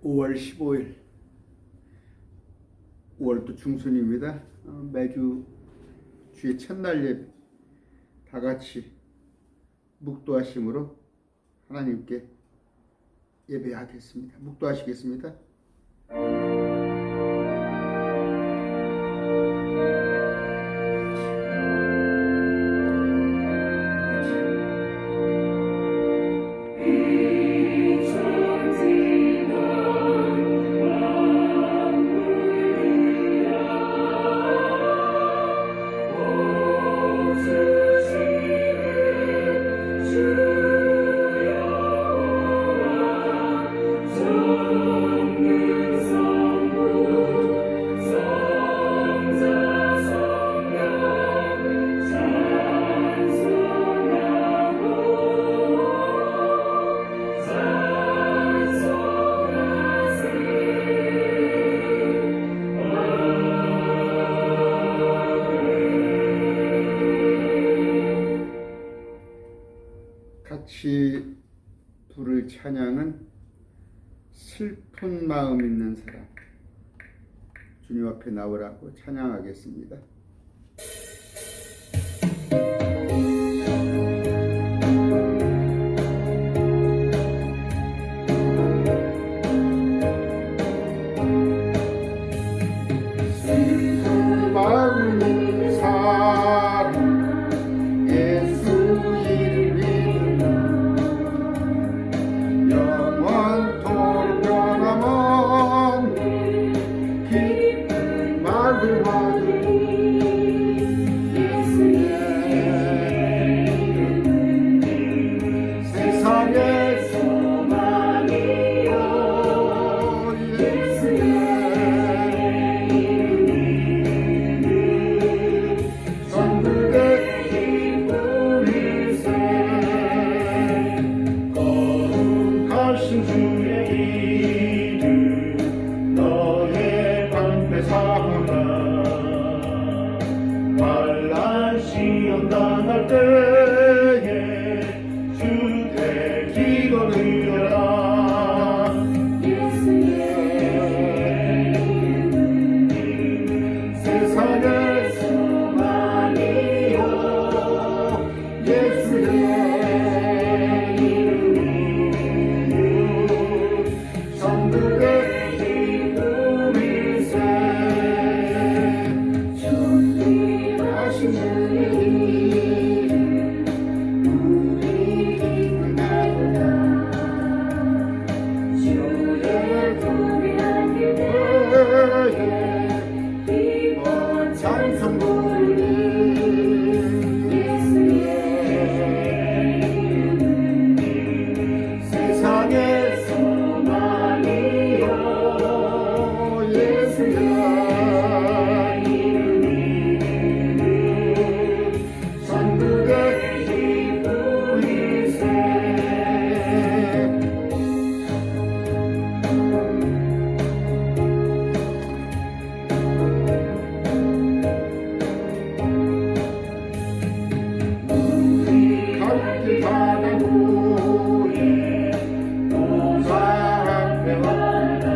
5월 15일, 5월도 중순입니다. 매주 주의 첫날 예배 다 같이 묵도하심으로 하나님께 예배하겠습니다. 묵도하시겠습니다. 같이 부를 찬양은 슬픈 마음 있는 사람, 주님 앞에 나오라고 찬양하겠습니다. 슬픈 마음 있는 사람, 예수 이름 영원토록 변함없는 기쁨 마들마들 예수의 이름 세상의 소망이요 예수의 이름 천국의 기쁨일세 거룩하신 주의 이름 너의 방패 삼아 환난 시험 당할 때에 주께 기도 드려라 예수의 이름 세상의 소망이요 예수의 이름 천국의 기쁨일세 존귀하신 주의 이름 우리 기쁨하도다 주의 통쾌한 기도에 기뻐 찬송 부르리 예수의 이름 세상의 소망이요 예수의 이름 천국의 기쁨일세 우리 함께 바라보리 보좌 앞에 와라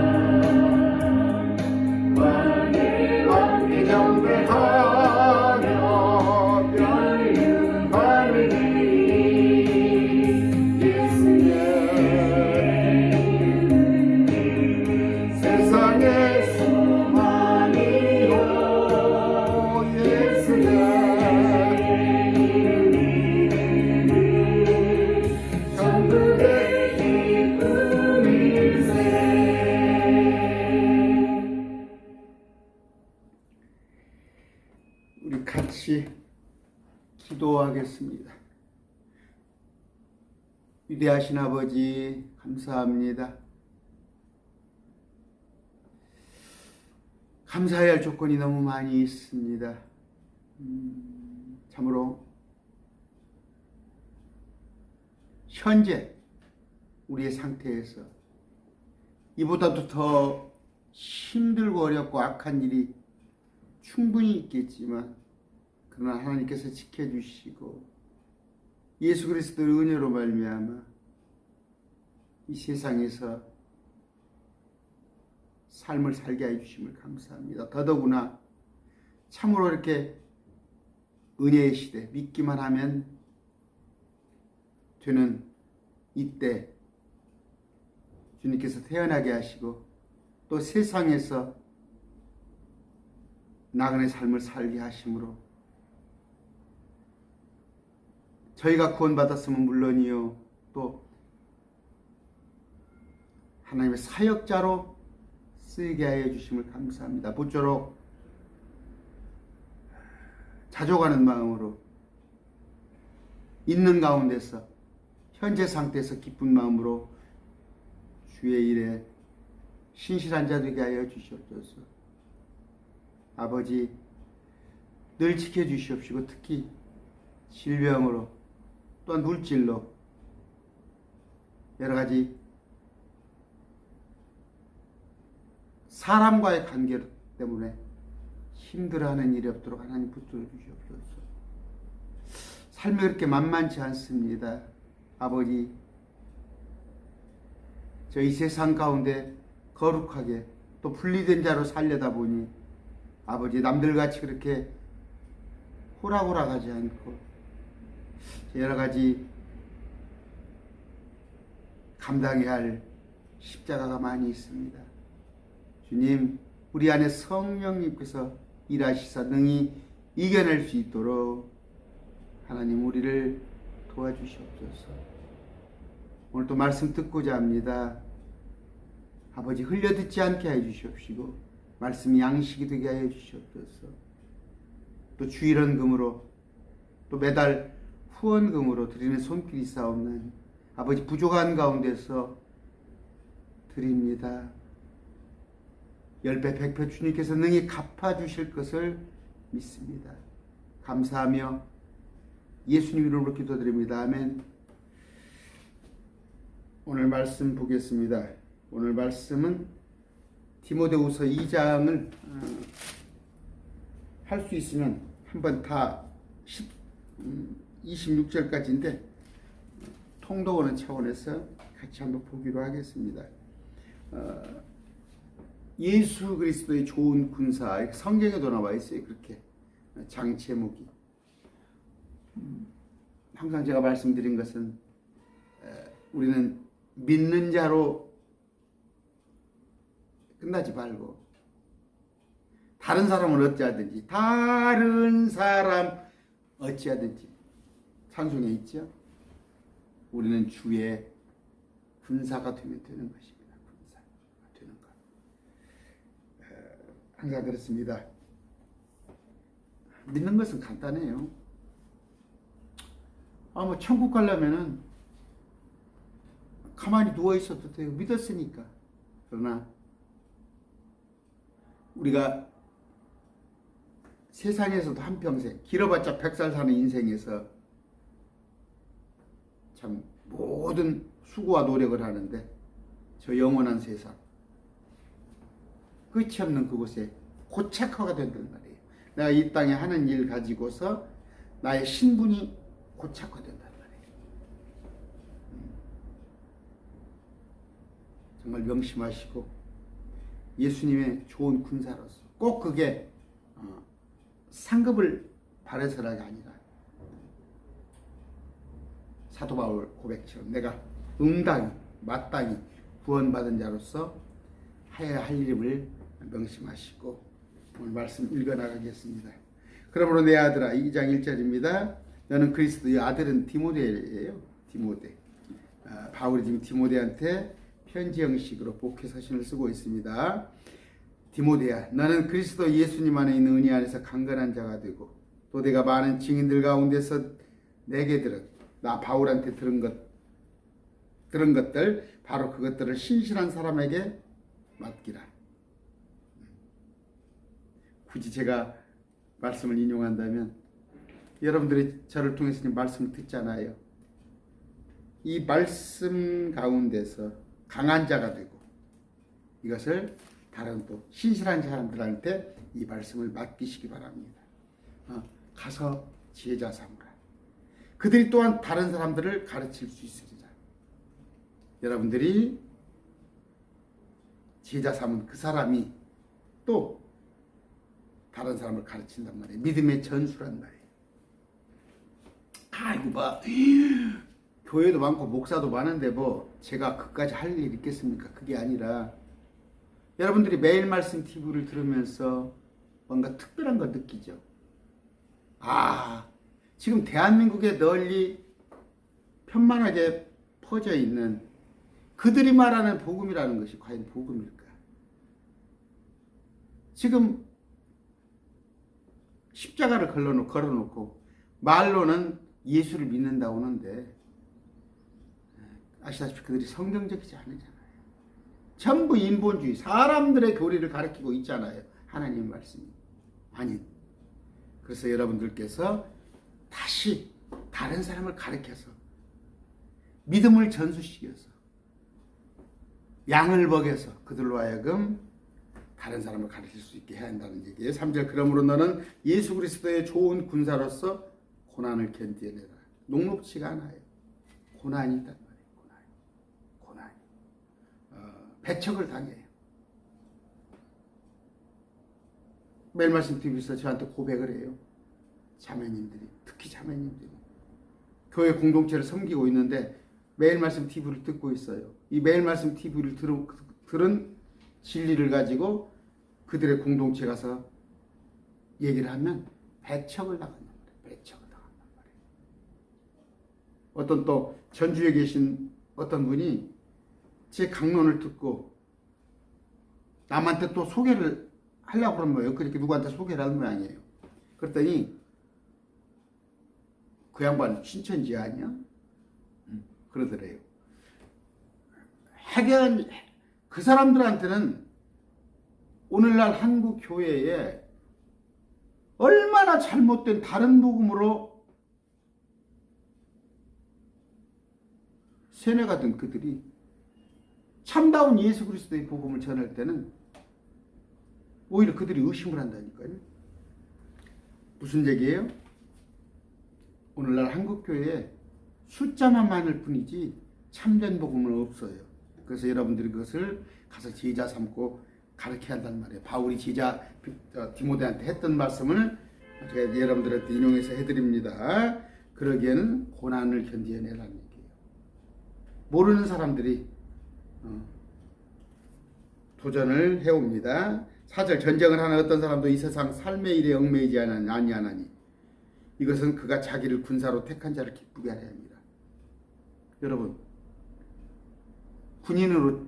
왕의 왕께 경배하며 별을 바르리 예수의 이름 세상의 소망이요 예수의 이름 천국의 기쁨일세 우리 같이 기도하겠습니다. 위대하신 아버지 감사합니다. 감사해야 할 조건이 너무 많이 있습니다. 참으로 현재 우리의 상태에서 이보다도 더 힘들고 어렵고 악한 일이 충분히 있겠지만 그러나 하나님께서 지켜주시고 예수 그리스도의 은혜로 말미암아 이 세상에서 삶을 살게 해주심을 감사합니다. 더더구나 참으로 이렇게 은혜의 시대, 믿기만 하면 되는 이때 주님께서 태어나게 하시고 또 세상에서 나그네 삶을 살게 하심으로 저희가 구원받았으면 물론이요, 또 하나님의 사역자로 쓰이게 하여 주심을 감사합니다. 모쪼록 자족하는 마음으로 있는 가운데서 현재 상태에서 기쁜 마음으로 주의 일에 신실한 자 되게 하여 주시옵소서. 아버지 늘 지켜주시옵시고 특히 질병으로 또한 물질로 여러 가지 사람과의 관계 때문에 힘들어하는 일이 없도록 하나님 붙들어 주시옵소서. 삶이 그렇게 만만치 않습니다. 아버지, 저희 세상 가운데 거룩하게 또 분리된 자로 살려다 보니 아버지 남들같이 그렇게 호락호락하지 않고 여러 가지 감당해야 할 십자가가 많이 있습니다. 주님, 우리 안에 성령님께서 일하시사 능히 이겨낼 수 있도록 하나님 우리를 도와주시옵소서. 오늘 또 말씀 듣고자 합니다. 아버지 흘려듣지 않게 해 주시옵시고 말씀이 양식이 되게 하여 주시옵소서. 또 주일헌금으로 또 매달 후원금으로 드리는 손길이 있사옵나니 아버지 부족한 가운데서 드립니다. 10배 100배 주님께서 능히 갚아주실 것을 믿습니다. 감사하며 예수님 이름으로 기도드립니다. 아멘. 오늘 말씀 보겠습니다. 오늘 말씀은 디모데후서 2장을 할 수 있으면 한번 다 26절까지인데 통독하는 차원에서 같이 한번 보기로 하겠습니다. 예수 그리스도의 좋은 군사, 성경에도 나와 있어요. 그렇게 장 제목이. 항상 제가 말씀드린 것은 우리는 믿는 자로 끝나지 말고 다른 사람을 어찌하든지 찬송에 있죠. 우리는 주의 군사가 되면 되는 것입니다. 군사가 되는 것. 항상 그렇습니다. 믿는 것은 간단해요. 천국 가려면은 가만히 누워 있어도 돼요. 믿었으니까. 그러나 우리가 세상에서도 한평생 길어봤자 100살 사는 인생에서 참 모든 수고와 노력을 하는데 저 영원한 세상 끝이 없는 그곳에 고착화가 된단 말이에요. 내가 이 땅에 하는 일 가지고서 나의 신분이 고착화된단 말이에요. 정말 명심하시고 예수님의 좋은 군사로서 꼭 그게 상급을 바래서라가 아니라 사도 바울 고백처럼 내가 응당히 마땅히 구원받은 자로서 하여야 할 일임을 명심하시고 오늘 말씀 읽어나가겠습니다. 그러므로 내 아들아, 2장 1절입니다. 너는 그리스도의 아들은 디모데예요. 디모데. 바울이 지금 디모데한테 편지 형식으로 복해 서신을 쓰고 있습니다. 디모데야, 너는 그리스도 예수님 안에 있는 은혜 안에서 강건한 자가 되고 또 내가 많은 증인들 가운데서 내게 나 바울한테 들은 것들 바로 그것들을 신실한 사람에게 맡기라. 굳이 제가 말씀을 인용한다면 여러분들이 저를 통해서 말씀을 듣잖아요. 이 말씀 가운데서 강한 자가 되고 이것을 다른 또 신실한 사람들한테 이 말씀을 맡기시기 바랍니다. 가서 제자 삼으라. 그들이 또한 다른 사람들을 가르칠 수 있으리라. 여러분들이 제자 삼은 그 사람이 또 다른 사람을 가르친단 말이에요. 믿음의 전수란 말이에요. 아이고 봐. 교회도 많고 목사도 많은데 뭐 제가 그까지 할 일 있겠습니까? 그게 아니라 여러분들이 매일 말씀 TV를 들으면서 뭔가 특별한 거 느끼죠. 아, 지금 대한민국에 널리 편만하게 퍼져 있는 그들이 말하는 복음이라는 것이 과연 복음일까? 지금 십자가를 걸어놓고 말로는 예수를 믿는다고 하는데 아시다시피 그들이 성경적이지 않으잖아요. 전부 인본주의, 사람들의 교리를 가르치고 있잖아요. 하나님 말씀이. 아니, 그래서 여러분들께서 다시 다른 사람을 가르쳐서 믿음을 전수시켜서 양을 먹여서 그들로 하여금 다른 사람을 가르칠 수 있게 해야 한다는 얘기예요. 3절 그러므로 너는 예수 그리스도의 좋은 군사로서 고난을 견뎌내라. 녹록지가 않아요. 고난이 있단 말이에요. 고난이. 배척을 당해요. 매일 말씀 TV에서 저한테 고백을 해요. 자매님들이, 특히 자매님들이 교회 공동체를 섬기고 있는데 매일 말씀 TV를 듣고 있어요. 이 매일 말씀 TV를 들은 진리를 가지고 그들의 공동체 가서 얘기를 하면 배척을 당한단 말이에요. 배척을 당한단 말이에요. 어떤 또 전주에 계신 어떤 분이 제 강론을 듣고 남한테 또 소개를 하려고 그런 거예요. 그렇게 누구한테 소개를 하는 모양이에요. 그랬더니 그 양반 신천지 아니야? 그러더래요. 그 사람들한테는 오늘날 한국 교회에 얼마나 잘못된 다른 복음으로 세뇌가 된 그들이 참다운 예수 그리스도의 복음을 전할 때는 오히려 그들이 의심을 한다니까요. 무슨 얘기예요? 오늘날 한국 교회에 숫자만 많을 뿐이지 참된 복음은 없어요. 그래서 여러분들이 그것을 가서 제자 삼고 가르쳐야 한단 말이에요. 바울이 제자 디모데한테 했던 말씀을 제가 여러분들한테 인용해서 해드립니다. 그러기에는 고난을 견뎌내라는 얘기예요. 모르는 사람들이 도전을 해옵니다. 4절 전쟁을 하는 어떤 사람도 이 세상 삶의 일에 얽매이지 아니하나니 이것은 그가 자기를 군사로 택한 자를 기쁘게 하려 합니다. 여러분, 군인으로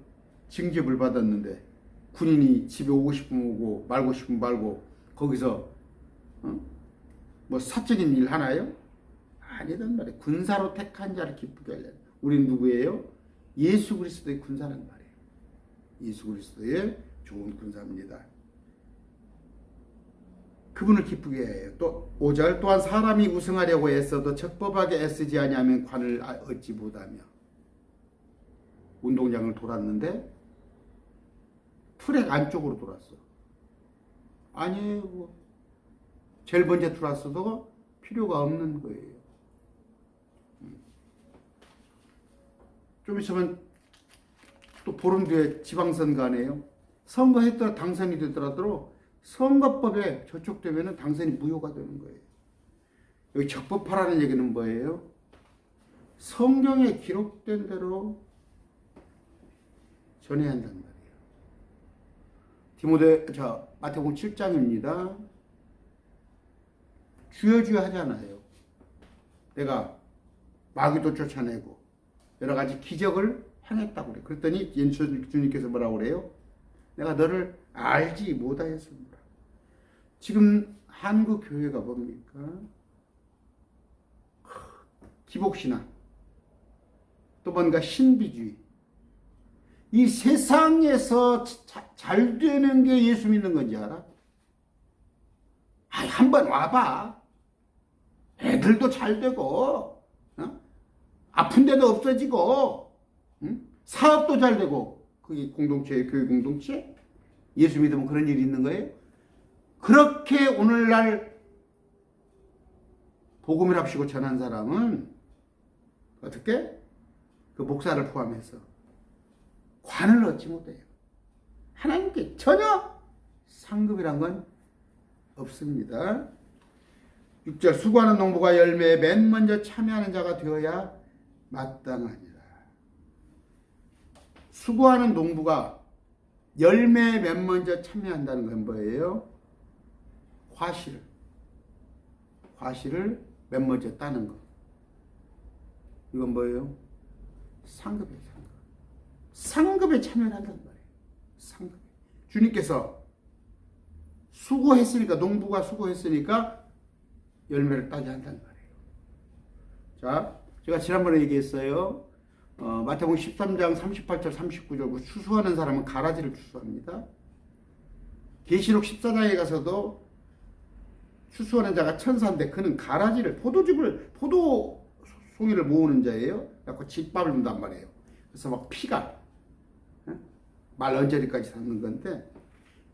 징집을 받았는데 군인이 집에 오고 싶으면 오고 말고 싶으면 말고 거기서 뭐 사적인 일 하나요? 아니단 말이에요. 군사로 택한 자를 기쁘게 하려. 우린 누구예요? 예수 그리스도의 군사란 말이에요. 예수 그리스도의 좋은 군사입니다. 그분을 기쁘게 해요. 또 5절 또한 사람이 우승하려고 애써도 적법하게 애쓰지 아니하면 관을 얻지 못하며. 운동장을 돌았는데 트랙 안쪽으로 돌았어. 아니에요. 제일 먼저 들어왔어도 필요가 없는 거예요. 좀 있으면 또 보름 뒤에 지방선거네요. 선거했다 당선이 되더라도 선거법에 저촉되면 당선이 무효가 되는 거예요. 여기 적법하라는 얘기는 뭐예요? 성경에 기록된 대로 전해야 한단 말이에요. 마태복음 7장입니다. 주여 하잖아요. 내가 마귀도 쫓아내고 여러 가지 기적을 행했다고 그래요. 그랬더니 예수님께서 뭐라고 그래요? 내가 너를 알지 못하였습니다. 지금 한국 교회가 뭡니까? 기복신앙, 또 뭔가 신비주의. 이 세상에서 잘 되는 게 예수 믿는 건지 알아? 한번 와봐. 애들도 잘 되고, 아픈데도 없어지고, 사업도 잘 되고. 그게 공동체예요, 교회 공동체? 예수 믿으면 그런 일이 있는 거예요? 그렇게 오늘날 복음을 합시고 전한 사람은 어떻게? 그 목사를 포함해서 관을 얻지 못해요. 하나님께 전혀 상급이란 건 없습니다. 6절 수고하는 농부가 열매에 맨 먼저 참여하는 자가 되어야 마땅하니라. 수고하는 농부가 열매에 맨 먼저 참여한다는 건 뭐예요? 과실을 맨 먼저 따는 거. 이건 뭐예요? 상급이에요. 상급에 참여를 한단 말이에요. 상급. 주님께서 수고했으니까, 농부가 수고했으니까 열매를 따게 한단 말이에요. 자, 제가 지난번에 얘기했어요. 마태복음 13장 38절 39절 추수하는 사람은 가라지를 추수합니다. 계시록 14장에 가서도 추수하는 자가 천사인데 그는 가라지를 포도송이를 모으는 자예요. 그래서 집밥을 준단 말이에요. 그래서 막 피가 말 언저리까지 닿는 건데,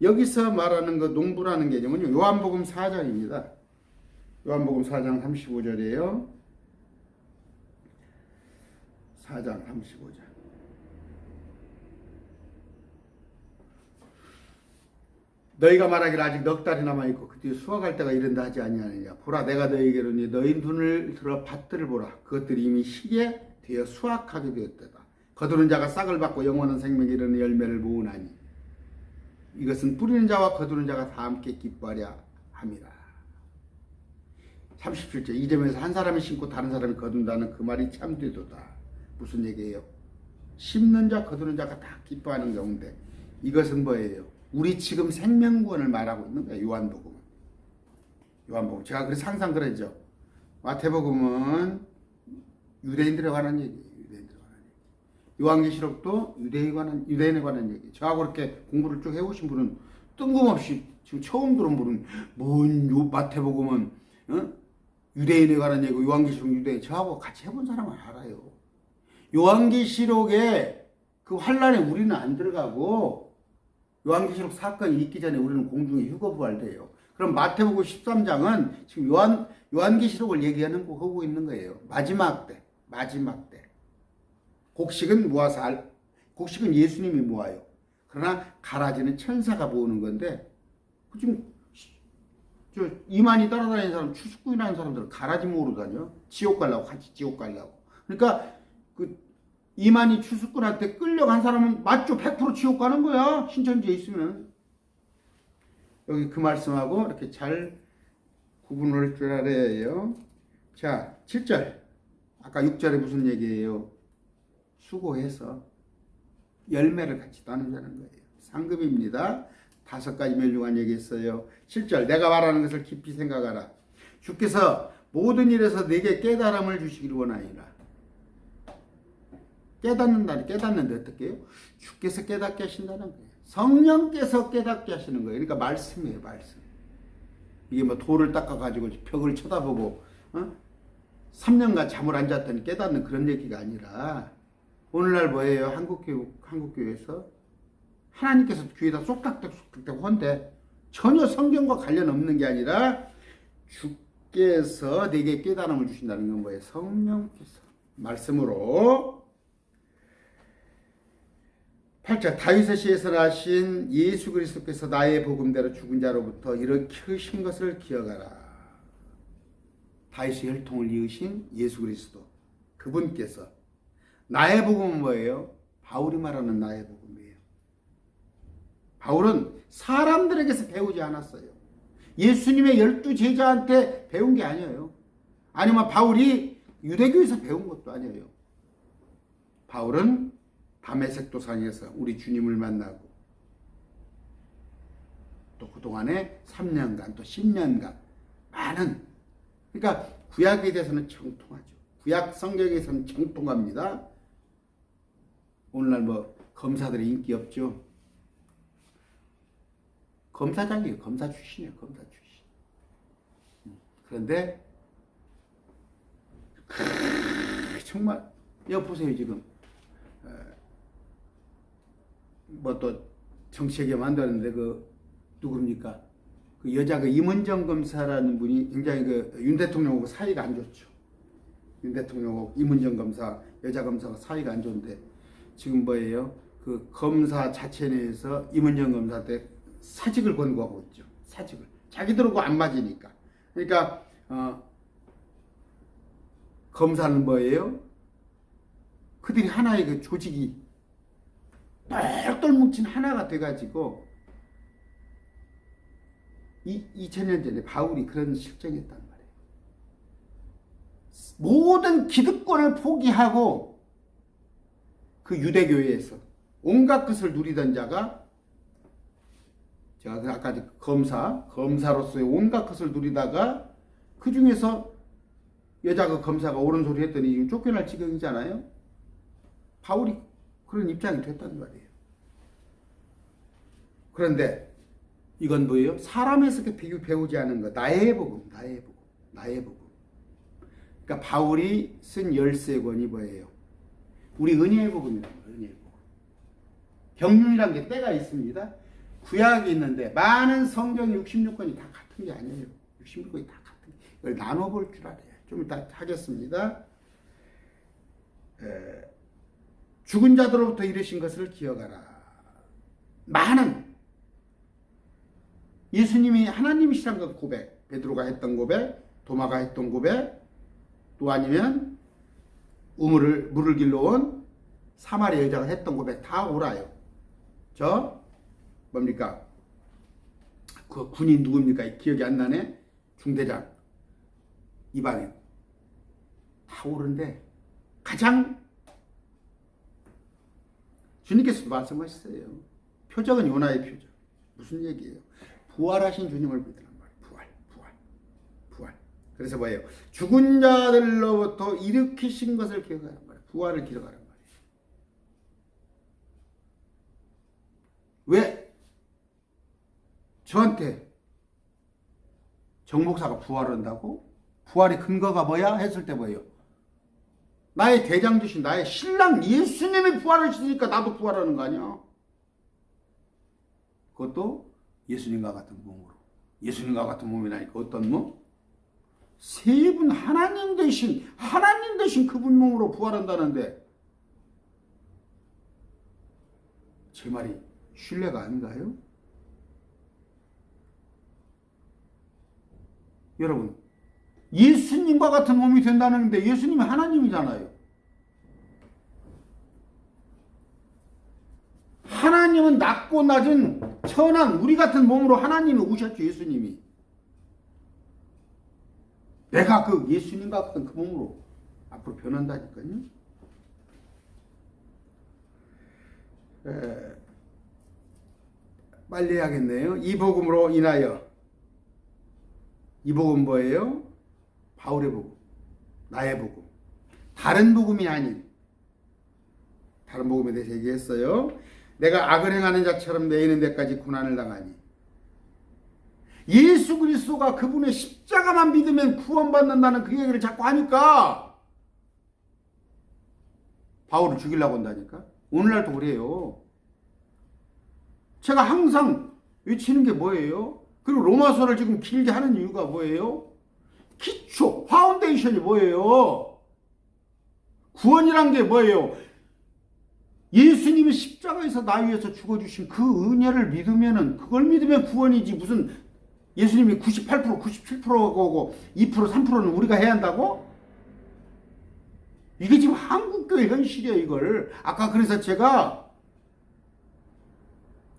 여기서 말하는 그 농부라는 개념은 요한복음 4장입니다. 요한복음 4장 35절이에요. 4장 35절. 너희가 말하기를 아직 넉 달이 남아있고 그 뒤에 수확할 때가 이른다 하지 아니하느냐. 보라, 내가 너희에게 이르니 너희 눈을 들어 밭들을 보라. 그것들이 이미 시기에 되어 수확하게 되었다. 거두는 자가 싹을 받고 영원한 생명에 이르는 열매를 모으나니 이것은 뿌리는 자와 거두는 자가 다 함께 기뻐하려 함이라. 37절. 이 점에서 한 사람이 심고 다른 사람이 거둔다는 그 말이 참되도다. 무슨 얘기예요? 심는 자 거두는 자가 다 기뻐하는 경우인데, 이것은 뭐예요? 우리 지금 생명구원을 말하고 있는 거예요. 요한복음. 제가 그래서 항상 그러죠. 마태복음은 유대인들에 관한 얘기예요. 요한계시록도 유대인에 관한 얘기. 저하고 그렇게 공부를 쭉 해오신 분은 뜬금없이 지금 처음 들은 분은 뭔 마태복음은 유대인에 관한 얘기고 요한계시록 유대인. 저하고 같이 해본 사람은 알아요. 요한계시록에 그 환란에 우리는 안 들어가고 요한계시록 사건이 있기 전에 우리는 공중에 휴거부활돼요. 그럼 마태복음 13장은 지금 요한계시록을 얘기하는 거 하고 있는 거예요. 마지막 때. 곡식은 곡식은 예수님이 모아요. 그러나 가라지는 천사가 모으는 건데, 지금 이만희 따라다니는 사람, 추수꾼이라는 사람들은 가라지 모으러 다녀. 같이 지옥 가려고. 그러니까 이만희 추수꾼한테 끌려간 사람은 맞죠? 100% 지옥 가는 거야. 신천지에 있으면. 여기 그 말씀하고 이렇게 잘 구분할 줄 알아야 해요. 자, 7절. 아까 6절에 무슨 얘기예요? 수고해서 열매를 같이 따는다는 거예요. 상급입니다. 5가지 멸류관 얘기했어요. 7절. 내가 말하는 것을 깊이 생각하라. 주께서 모든 일에서 내게 깨달음을 주시기를 원하니라. 깨닫는데 어떻게 해요? 주께서 깨닫게 하신다는 거예요. 성령께서 깨닫게 하시는 거예요. 그러니까 말씀이에요. 말씀. 이게 뭐 돌을 닦아가지고 벽을 쳐다보고 3년간 잠을 안 잤더니 깨닫는 그런 얘기가 아니라, 오늘날 뭐예요? 한국교회에서 하나님께서 귀에다 쏙닥닥 헌데 전혀 성경과 관련 없는 게 아니라 주께서 내게 깨달음을 주신다는 건 뭐예요? 성령께서 말씀으로. 8절. 다윗의 시에서 나신 예수 그리스도께서 나의 복음대로 죽은 자로부터 일으키신 것을 기억하라. 다윗의 혈통을 이으신 예수 그리스도, 그분께서. 나의 복음은 뭐예요? 바울이 말하는 나의 복음이에요. 바울은 사람들에게서 배우지 않았어요. 예수님의 12제자한테 배운 게 아니에요. 아니면 바울이 유대교에서 배운 것도 아니에요. 바울은 다메섹 도상에서 우리 주님을 만나고, 또 그동안에 3년간 또 10년간 많은, 그러니까 구약에 대해서는 정통하죠. 구약 성경에 대해서는 정통합니다. 오늘날 뭐 검사들이 인기 없죠. 검사장이에요. 검사 출신이에요. 검사 출신. 그런데 정말 여기 보세요. 지금 뭐 또 정치얘기 만드는데 누굽니까? 그 여자 임은정 검사라는 분이 굉장히 윤 대통령하고 사이가 안 좋죠. 윤 대통령하고 임은정 검사, 여자 검사가 사이가 안 좋은데 지금 뭐예요? 그 검사 자체 내에서 임은정 검사한테 사직을 권고하고 있죠. 사직을. 자기들하고 안 맞으니까. 그러니까 검사는 뭐예요? 그들이 하나의 그 조직이 똘똘 뭉친 하나가 돼가지고 2000년 전에 바울이 그런 실정했단 말이에요. 모든 기득권을 포기하고 그 유대교회에서 온갖 것을 누리던 자가, 제가 아까 검사로서의 온갖 것을 누리다가 그 중에서 여자 그 검사가 옳은 소리 했더니 지금 쫓겨날 지경이잖아요. 바울이 그런 입장이 됐단 말이에요. 그런데 이건 뭐예요? 사람에서 배우지 않은 것. 나의 복음. 그러니까 바울이 쓴 13권이 뭐예요? 우리 은혜의 복음이라는 거예요. 은혜의 복음. 경륜이라는 게 때가 있습니다. 구약이 있는데 많은 성경 66권이 다 같은 게 아니에요. 66권이 다 같은 게. 이걸 나눠볼 줄 알아요. 좀 이따 하겠습니다. 죽은 자들로부터 이르신 것을 기억하라. 많은 예수님이 하나님이시란 그 고백, 베드로가 했던 고백, 도마가 했던 고백, 또 아니면 물을 길러 온 사마리아 여자가 했던 고백 다 옳아요. 뭡니까? 그 군인 누굽니까? 기억이 안 나네. 중대장 이방인 다 옳은데 가장 주님께서도 말씀하셨어요. 표적은 요나의 표적. 무슨 얘기예요? 부활하신 주님을 믿으란 말이에요. 부활. 그래서 뭐예요? 죽은 자들로부터 일으키신 것을 기억하란 말이에요. 부활을 기억하란 말이에요. 왜? 저한테 정목사가 부활한다고? 부활의 근거가 뭐야? 했을 때 뭐예요? 나의 대장 되신 나의 신랑 예수님이 부활하시니까 나도 부활하는 거 아니야? 그것도 예수님과 같은 몸으로. 예수님과 같은 몸이라니까 어떤 몸? 세 분 하나님 되신 그분 몸으로 부활한다는데 제 말이 신뢰가 아닌가요? 여러분, 예수님과 같은 몸이 된다는데 예수님이 하나님이잖아요. 하나님은 낮고 낮은 천한 우리 같은 몸으로 하나님이 오셨죠. 예수님이. 내가 그 예수님과 같은 그 몸으로 앞으로 변한다니까요. 빨리 해야겠네요. 이 복음으로 인하여. 이 복음 뭐예요? 바울의 복음, 나의 복음. 다른 복음이 아닌 다른 복음에 대해서 얘기했어요. 내가 악을 행하는 자처럼 매이는 데까지 고난을 당하니 예수 그리스도가 그분의 십자가만 믿으면 구원받는다는 그 얘기를 자꾸 하니까 바울을 죽이려고 한다니까. 오늘날도 그래요. 제가 항상 외치는 게 뭐예요? 그리고 로마서를 지금 길게 하는 이유가 뭐예요? 기초, 파운데이션이 뭐예요? 구원이란 게 뭐예요? 예수님이 십자가에서 나 위해서 죽어주신 그 은혜를 믿으면은, 그걸 믿으면 구원이지. 무슨 예수님이 98%, 97%고 2%, 3%는 우리가 해야 한다고? 이게 지금 한국교회 현실이에요, 이걸. 아까 그래서 제가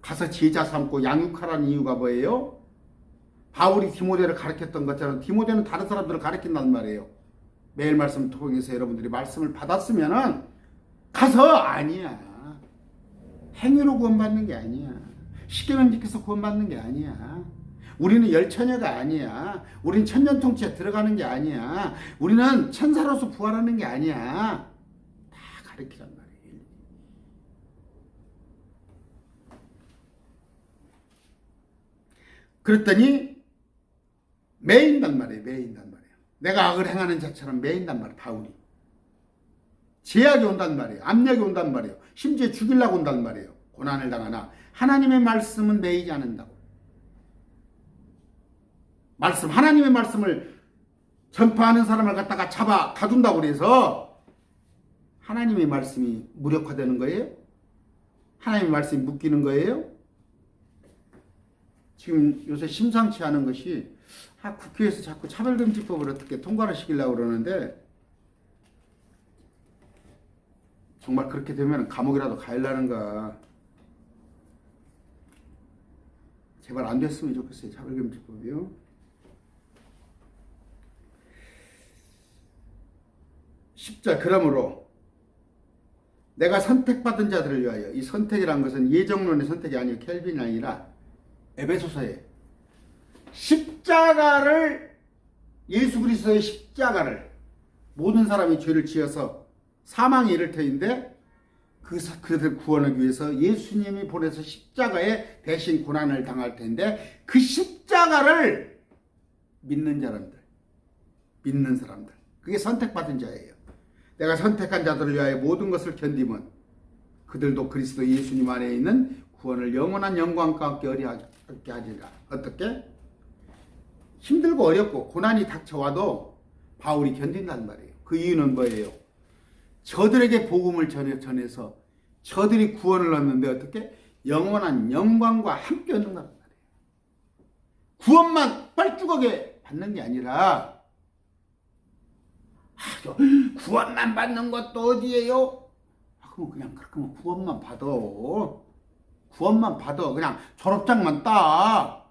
가서 제자 삼고 양육하라는 이유가 뭐예요? 바울이 디모데를 가르쳤던 것처럼 디모데는 다른 사람들을 가르친단 말이에요. 매일 말씀 통해서 여러분들이 말씀을 받았으면은 가서 아니야. 행위로 구원받는 게 아니야. 십계명 지켜서 구원받는 게 아니야. 우리는 열처녀가 아니야. 우리는 천년통치에 들어가는 게 아니야. 우리는 천사로서 부활하는 게 아니야. 다 가르치란 말이에요. 그랬더니 매인단 말이에요. 매인단 말이에요. 내가 악을 행하는 자처럼 매인단 말이에요. 바울이. 제약이 온단 말이에요. 압력이 온단 말이에요. 심지어 죽이려고 온단 말이에요. 고난을 당하나 하나님의 말씀은 매이지 않는다고. 하나님의 말씀을 전파하는 사람을 갖다가 잡아 가둔다고 그래서 하나님의 말씀이 무력화되는 거예요? 하나님 말씀이 묶이는 거예요? 지금 요새 심상치 않은 것이 국회에서 자꾸 차별금지법을 어떻게 통과를 시키려고 그러는데 정말 그렇게 되면 감옥이라도 가야라는가. 제발 안 됐으면 좋겠어요. 차별금지법이요. 그러므로 내가 선택받은 자들을 위하여, 이 선택이란 것은 예정론의 선택이 아니고 켈빈이 아니라 에베소서에 십자가를, 예수 그리스도의 십자가를, 모든 사람이 죄를 지어서 사망에 이를 터인데 그들 구원하기 위해서 예수님이 보내서 십자가에 대신 고난을 당할 텐데 그 십자가를 믿는 사람들, 그게 선택받은 자예요. 내가 선택한 자들을 위하여 모든 것을 견디면 그들도 그리스도 예수님 안에 있는 구원을 영원한 영광과 함께 얻게 하리라. 어떻게? 힘들고 어렵고 고난이 닥쳐와도 바울이 견딘단 말이에요. 그 이유는 뭐예요? 저들에게 복음을 전해서 저들이 구원을 얻는데 어떻게? 영원한 영광과 함께 얻는단 말이에요. 구원만 뻘쭈거게 받는 게 아니라 구원만 받는 것도 어디예요? 그럼 그냥 그렇게 구원만 받아. 그냥 졸업장만 따.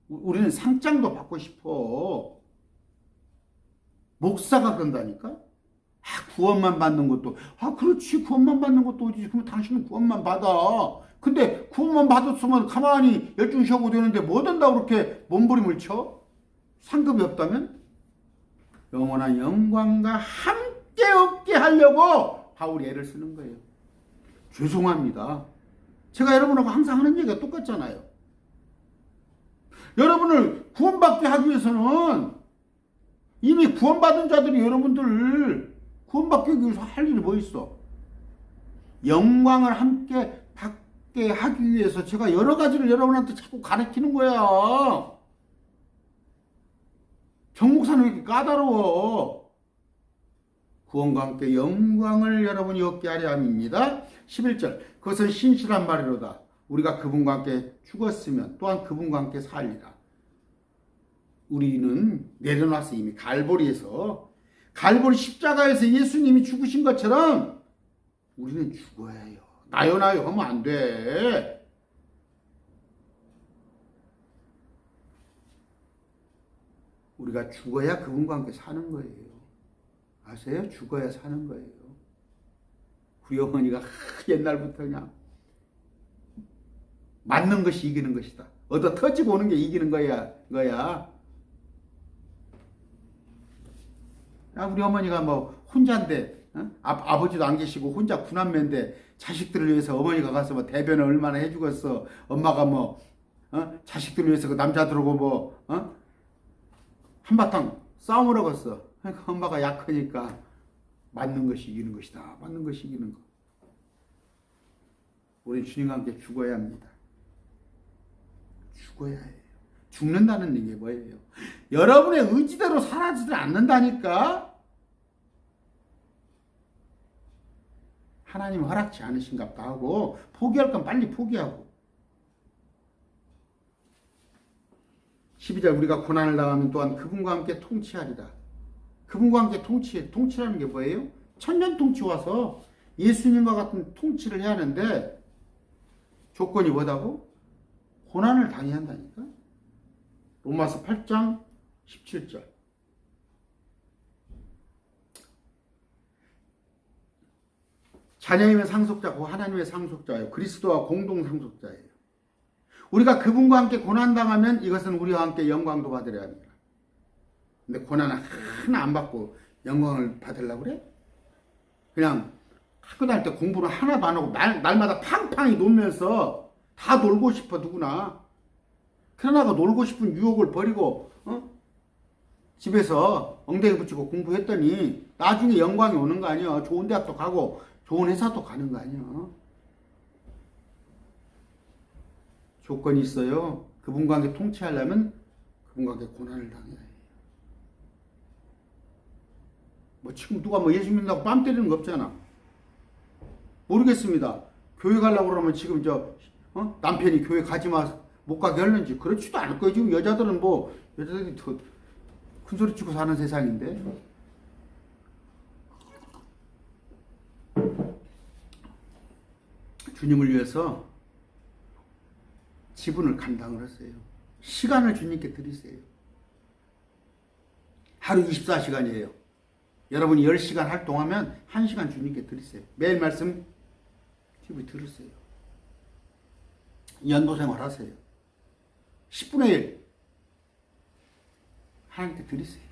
우리는 상장도 받고 싶어. 목사가 그런다니까? 구원만 받는 것도, 그렇지, 구원만 받는 것도 어디지? 그럼 당신은 구원만 받아. 근데 구원만 받았으면 가만히 열중 쉬어도 되는데 뭐 된다고 그렇게 몸부림을 쳐? 상급이 없다면? 영원한 영광과 함께 얻게 하려고 바울이 애를 쓰는 거예요. 죄송합니다. 제가 여러분하고 항상 하는 얘기가 똑같잖아요. 여러분을 구원받게 하기 위해서는 이미 구원받은 자들이 여러분들을 구원받기 위해서 할 일이 뭐 있어? 영광을 함께 받게 하기 위해서 제가 여러 가지를 여러분한테 자꾸 가르치는 거야. 정목사는 왜 이렇게 까다로워? 구원과 함께 영광을 여러분이 얻게 하려 함입니다. 11절 그것은 신실한 말이로다. 우리가 그분과 함께 죽었으면 또한 그분과 함께 살리라. 우리는 내려놔서 이미 갈보리 십자가에서 예수님이 죽으신 것처럼 우리는 죽어야 해요. 나요 하면 안 돼. 우리가 죽어야 그분과 함께 사는 거예요. 아세요? 죽어야 사는 거예요. 우리 어머니가 옛날부터 그냥 맞는 것이 이기는 것이다. 얻어 터지고 오는 게 이기는 거야. 우리 어머니가 뭐 혼자인데, 아버지도 안 계시고 혼자 구남매인데 자식들을 위해서 어머니가 가서 뭐 대변을 얼마나 해주겠어. 엄마가 자식들을 위해서 그 남자들하고 한바탕 싸움을 하겠어. 그러니까 엄마가 약하니까 맞는 것이 이기는 것이다. 맞는 것이 이기는 것. 우리 주님과 함께 죽어야 합니다. 죽어야 해요. 죽는다는 얘기 뭐예요? 여러분의 의지대로 살아지지 않는다니까? 하나님 허락지 않으신갑다 하고 포기할 건 빨리 포기하고. 12절 우리가 고난을 당하면 또한 그분과 함께 통치하리라. 그분과 함께 통치라는 게 뭐예요? 천년 통치 와서 예수님과 같은 통치를 해야 하는데 조건이 뭐다고? 고난을 당해야 한다니까? 로마서 8장 17절 자녀이면 상속자고 하나님의 상속자예요. 그리스도와 공동 상속자예요. 우리가 그분과 함께 고난당하면 이것은 우리와 함께 영광도 받으려 합니다. 근데 고난을 하나 안 받고 영광을 받으려고 그래? 그냥 학교 다닐 때 공부를 하나도 안 하고 날마다 팡팡이 놀면서 다 놀고 싶어 누구나. 그러다가 놀고 싶은 유혹을 버리고 집에서 엉덩이 붙이고 공부했더니 나중에 영광이 오는 거 아니야. 좋은 대학도 가고 좋은 회사도 가는 거 아니야. 조건이 있어요. 그분과 함께 통치하려면 그분과 함께 고난을 당해야 해요. 지금 누가 예수 믿는다고 뺨 때리는 거 없잖아. 모르겠습니다. 교회 가려고 그러면 지금 남편이 교회 가지 마, 못 가게 하는지 그렇지도 않을 거예요. 지금 여자들은 여자들이 더 큰 소리 치고 사는 세상인데. 주님을 위해서 지분을 감당을 하세요. 시간을 주님께 드리세요. 하루 24시간이에요. 여러분이 10시간 활동하면 1시간 주님께 드리세요. 매일 말씀 TV 들으세요. 연도생활 하세요. 10분의 1 하나님께 드리세요.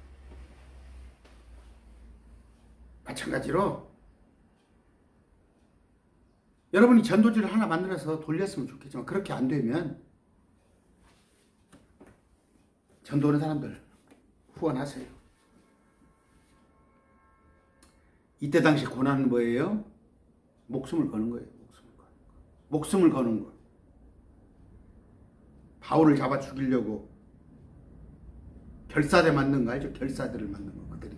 마찬가지로 여러분이 전도지를 하나 만들어서 돌렸으면 좋겠지만 그렇게 안 되면 전도하는 사람들 후원하세요. 이때 당시 고난은 뭐예요? 목숨을 거는 거예요. 목숨을 거는 거. 바울을 잡아 죽이려고 결사대 만든 거 알죠? 결사대를 만든 거 그들이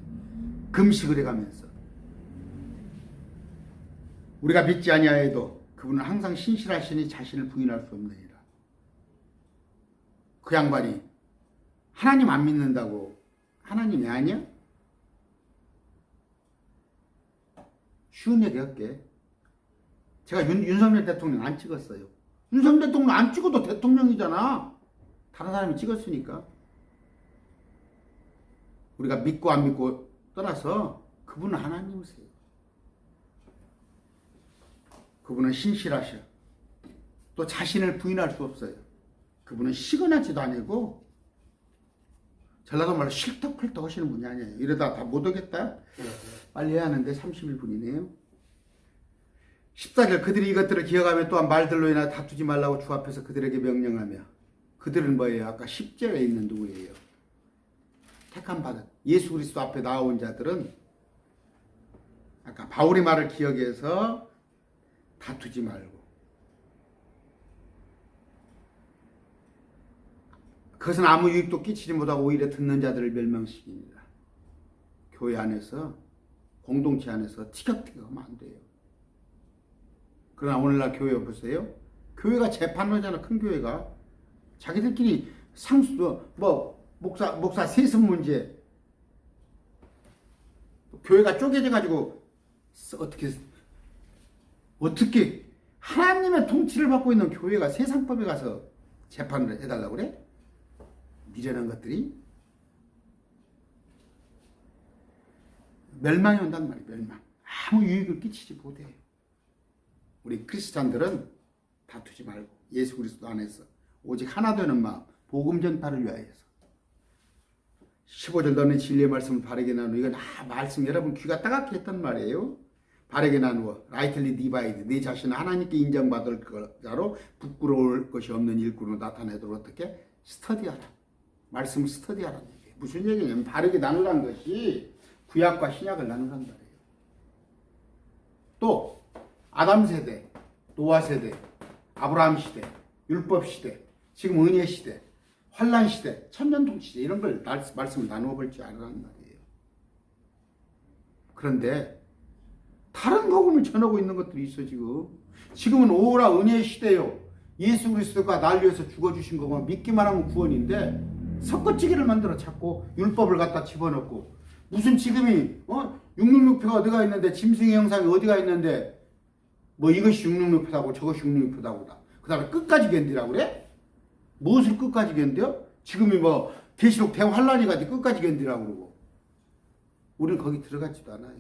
금식을 해가면서 우리가 믿지 아니하여도 그분은 항상 신실하시니 자신을 부인할 수 없느니라. 그 양반이 하나님 안 믿는다고 하나님이 아니야? 쉬운 얘기 할게. 제가 윤석열 대통령 안 찍었어요. 윤석열 대통령 안 찍어도 대통령이잖아. 다른 사람이 찍었으니까. 우리가 믿고 안 믿고 떠나서 그분은 하나님이세요. 그분은 신실하셔. 또 자신을 부인할 수 없어요. 그분은 시건하지도 아니고 전라도 말로 실떡팔떡 하시는 분이 아니에요. 이러다 다 못 오겠다. 빨리 해야 하는데 31분이네요. 14절 그들이 이것들을 기억하며 또한 말들로 인하여 다투지 말라고 주 앞에서 그들에게 명령하며. 그들은 뭐예요? 아까 10절에 있는 누구예요? 택함 받은 예수 그리스도 앞에 나온 자들은 아까 바울의 말을 기억해서 다투지 말고, 그것은 아무 유익도 끼치지 못하고 오히려 듣는 자들을 멸망시킵니다. 교회 안에서, 공동체 안에서 티격태격하면 안 돼요. 그러나 오늘날 교회 보세요. 교회가 재판하잖아. 큰 교회가 자기들끼리 목사 세습 문제, 교회가 쪼개져 가지고 어떻게 하나님의 통치를 받고 있는 교회가 세상법에 가서 재판을 해달라고 그래? 미련한 것들이 멸망이 온단 말이에요. 멸망. 아무 유익을 끼치지 못해요. 우리 크리스찬들은 다투지 말고 예수 그리스도 안에서 오직 하나 되는 마음, 복음 전파를 위하여서 15절 너는 진리의 말씀을 바르게 나누어. 이건 말씀 여러분 귀가 따갑게 했단 말이에요. 바르게 나누어 rightly divide 내 자신을 하나님께 인정받을 자로 부끄러울 것이 없는 일꾼으로 나타내도록 어떻게? 스터디하라. 말씀을 스터디하라는 얘기예요. 무슨 얘기냐면 바르게 나누라는 것이 구약과 신약을 나누란 말이에요. 또 아담 세대, 노아 세대, 아브라함 시대, 율법 시대, 지금 은혜 시대, 환란 시대, 천년통 시대 이런 걸 말씀을 나누어 볼지 않으란 말이에요. 그런데 다른 복음을 전하고 있는 것들이 있어 지금. 지금은 오라 은혜 시대요. 예수 그리스도가 날 위해서 죽어주신 거만 믿기만 하면 구원인데 섞어찌개를 만들어 자꾸 율법을 갖다 집어넣고 무슨 지금이 666표가 어디가 있는데 짐승의 형상이 어디가 있는데 뭐 이것이 666표다고 저것이 666표다고 그 다음에 끝까지 견디라고 그래? 무엇을 끝까지 견뎌? 지금이 계시록 대환란이 가지 끝까지 견디라고 그러고 우리는 거기 들어가지도 않아요.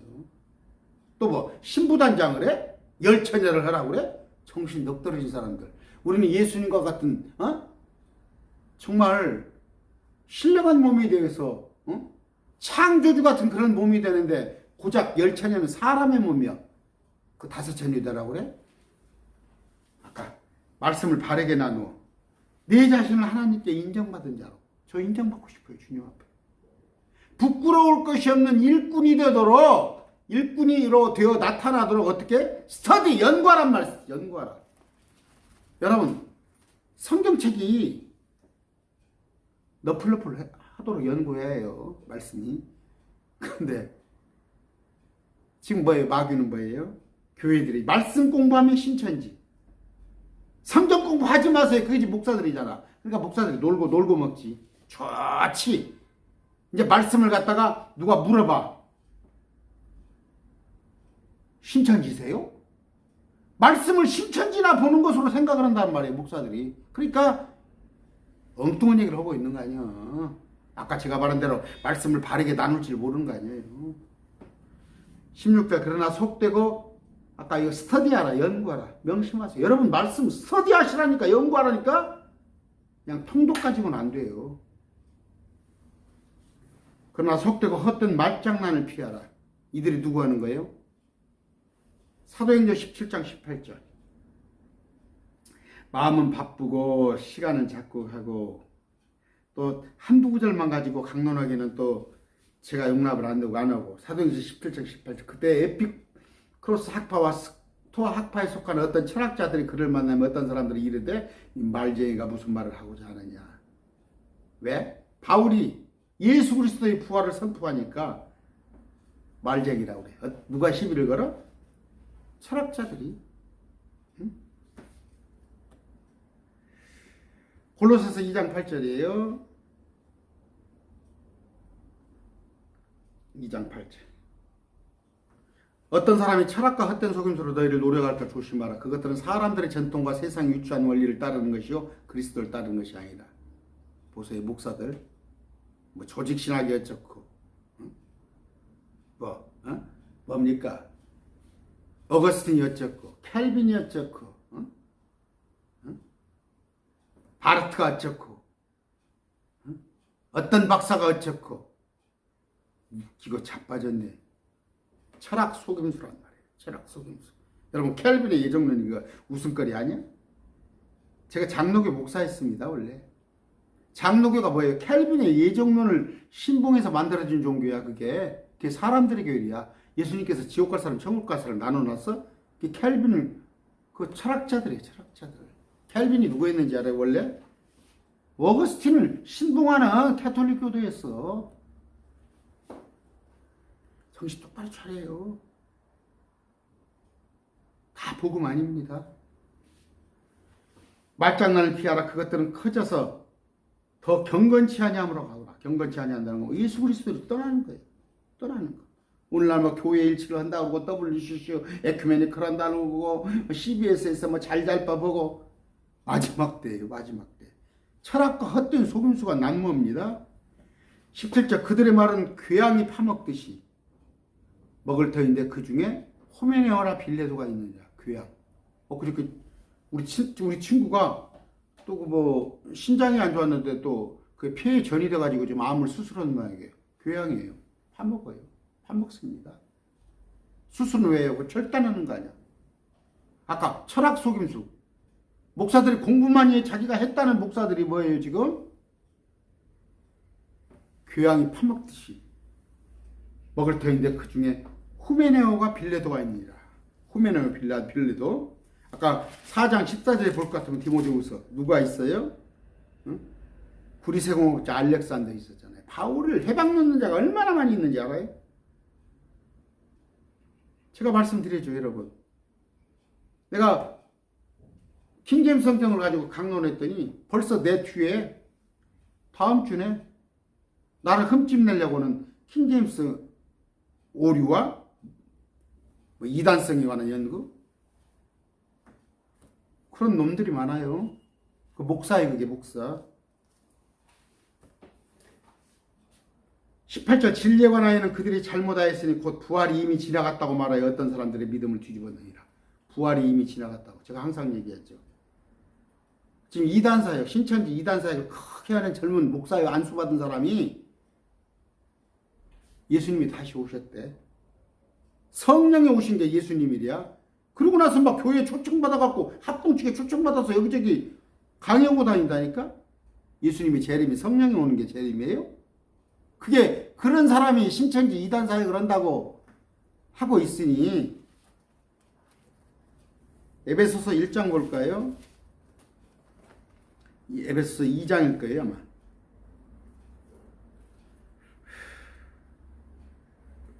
또 신부단장을 해? 열처녀를 하라고 그래? 정신 넉 떨어진 사람들. 우리는 예수님과 같은 정말 신령한 몸이 되어서 창조주 같은 그런 몸이 되는데 고작 열처녀는 사람의 몸이야. 그 다섯 처녀되라고 그래? 아까 말씀을 바르게 나누어 내 자신을 하나님께 인정받은 자로. 저 인정받고 싶어요. 주님 앞에. 부끄러울 것이 없는 일꾼이 되도록 일꾼이로 되어 나타나도록 어떻게? 스터디, 연구하란 말이에요. 연구하라. 여러분 성경책이 너플너플 하도록 연구해야 해요. 말씀이. 그런데 지금 뭐예요? 마귀는 뭐예요? 교회들이 말씀 공부하면 신천지. 성경 공부하지 마세요. 그게 이제 목사들이잖아. 그러니까 목사들이 놀고 먹지. 좋지. 이제 말씀을 갖다가 누가 물어봐. 신천지세요? 말씀을 신천지나 보는 것으로 생각을 한단 말이에요. 목사들이. 그러니까 엉뚱한 얘기를 하고 있는 거 아니야. 아까 제가 말한 대로 말씀을 바르게 나눌 줄 모르는 거 아니에요. 16절 그러나 속되고 아까 이거 스터디하라 연구하라 명심하세요. 여러분 말씀 스터디하시라니까 연구하라니까 그냥 통독 가지고는 안 돼요. 그러나 속되고 헛된 말장난을 피하라. 이들이 누구 하는 거예요? 사도행전 17장 18절 마음은 바쁘고 시간은 자꾸 하고 또 한두 구절만 가지고 강론하기는 또 제가 용납을 안 하고 사도행전 17장 18절 그때 에피크로스 학파와 스토아 학파에 속한 어떤 철학자들이 그를 만나면 어떤 사람들이 이르되 이 말쟁이가 무슨 말을 하고자 하느냐. 왜? 바울이 예수 그리스도의 부활을 선포하니까 말쟁이라고 그래요. 누가 시비를 걸어? 철학자들이. 응? 골로새서 2장 8절이에요. 2장 8절 어떤 사람이 철학과 헛된 속임수로 너희를 노려갈까 조심하라. 그것들은 사람들의 전통과 세상 유치한 원리를 따르는 것이요 그리스도를 따르는 것이 아니라. 보세요. 목사들 뭐 조직신학이 어쩌고 응? 뭡니까 어거스틴이 어쩌고 켈빈이 어쩌고 응? 응? 바르트가 어쩌고 응? 어떤 박사가 어쩌고 이거 자빠졌네. 철학 속임수란 말이에요. 철학 속임수. 여러분 켈빈의 예정론 이거 웃음거리 아니야? 제가 장로교 목사했습니다. 원래 장로교가 뭐예요? 켈빈의 예정론을 신봉해서 만들어진 종교야. 그게 사람들의 교리야. 예수님께서 지옥 갈 사람 천국 갈 사람 나눠놨어? 켈빈은 그 철학자들이에요. 철학자들. 켈빈이 누구였는지 알아요? 원래 어거스틴을 신봉하는 캐톨릭 교도였어. 정신 똑바로 차려요. 다 복음 아닙니다. 말장난을 피하라. 그것들은 커져서 더 경건치 아니함으로 가거라. 경건치 아니한다는 거 예수 그리스도를 떠나는 거예요. 떠나는 거. 오늘날 뭐 교회 일치를 한다고 그러고 WCC 에큐메니컬 한다고 그러고 CBS에서 뭐 잘잘빠 보고 마지막 때예요. 마지막 때. 철학과 헛된 속임수가 난무합니다. 17절 그들의 말은 괴양이 파먹듯이 먹을 터인데 그 중에 호메네오나 빌레도가 있느냐. 괴양. 그렇게 우리 친구가 또 뭐 신장이 안 좋았는데 또 그 폐에 전이 돼가지고 지금 암을 수술한 모양이에요. 괴양이에요. 파먹어요. 파먹습니다. 수술은 왜 해요? 절단하는 거 아니야. 아까 철학 속임수. 목사들이 공부만 해 자기가 했다는 목사들이 뭐예요 지금? 괴양이 파먹듯이 먹을 터인데 그 중에 후메네오가 빌레도가 있느니라. 후메네오 빌레도. 아까 4장 14절에 볼 것 같으면 디모데후서 누가 있어요? 응? 구리세공업자 알렉산더 있었잖아요. 바울을 해방 놓는 자가 얼마나 많이 있는지 알아요? 제가 말씀드리죠 여러분. 내가 킹제임스 성경을 가지고 강론했더니 벌써 내 뒤에 다음 주에 나를 흠집내려고는 킹제임스 오류와 뭐 이단성에 관한 연구 그런 놈들이 많아요. 그 목사예요. 그게 목사. 18절 진리에 관하여는 그들이 잘못하였으니 곧 부활이 이미 지나갔다고 말하여 어떤 사람들의 믿음을 뒤집어느니라. 부활이 이미 지나갔다고 제가 항상 얘기했죠. 지금 이단사역 신천지 이단사역을 크게 하는 젊은 목사에 안수받은 사람이 예수님이 다시 오셨대. 성령이 오신 게 예수님이랴. 그러고 나서 막 교회에 초청받아갖고 합동측에 초청받아서 여기저기 강의하고 다닌다니까? 예수님이 재림이 성령이 오는 게 재림이에요? 그게 그런 사람이 신천지 이단 사역을 한다고 하고 있으니 에베소서 1장 볼까요? 에베소서 2장일 거예요 아마.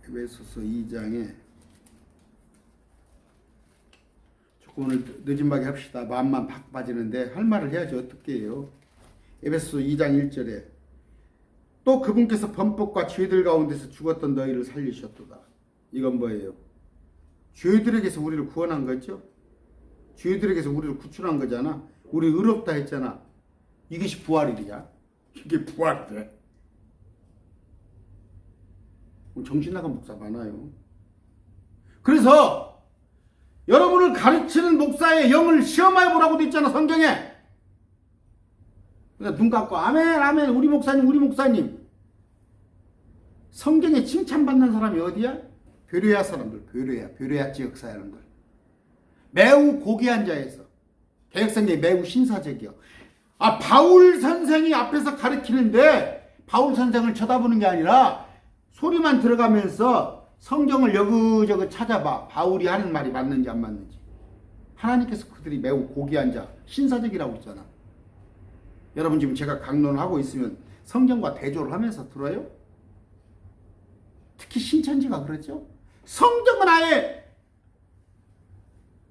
에베소서 2장에 자꾸 오늘 늦은박이 합시다. 마음만 팍 빠지는데 할 말을 해야지 어떻게 해요. 에베소 2장 1절에 또 그분께서 범법과 죄들 가운데서 죽었던 너희를 살리셨도다. 이건 뭐예요? 죄들에게서 우리를 구원한 거죠. 죄들에게서 우리를 구출한 거잖아. 우리 의롭다 했잖아. 이것이 부활이야. 이게 부활이래. 정신 나간 목사 많아요. 그래서 여러분을 가르치는 목사의 영을 시험해 보라고 돼 있잖아, 성경에. 그러니까 눈 감고 아멘 아멘 우리 목사님. 성경에 칭찬받는 사람이 어디야? 베레아 사람들, 베레아 지역 사람들. 매우 고귀한 자에서 개혁성경이 매우 신사적이요. 바울 선생이 앞에서 가르치는데 바울 선생을 쳐다보는 게 아니라 소리만 들어가면서 성경을 여기저기 찾아봐. 바울이 하는 말이 맞는지 안 맞는지. 하나님께서 그들이 매우 고귀한 자, 신사적이라고 했잖아. 여러분 지금 제가 강론을 하고 있으면 성경과 대조를 하면서 들어요? 특히 신천지가 그렇죠? 성경은 아예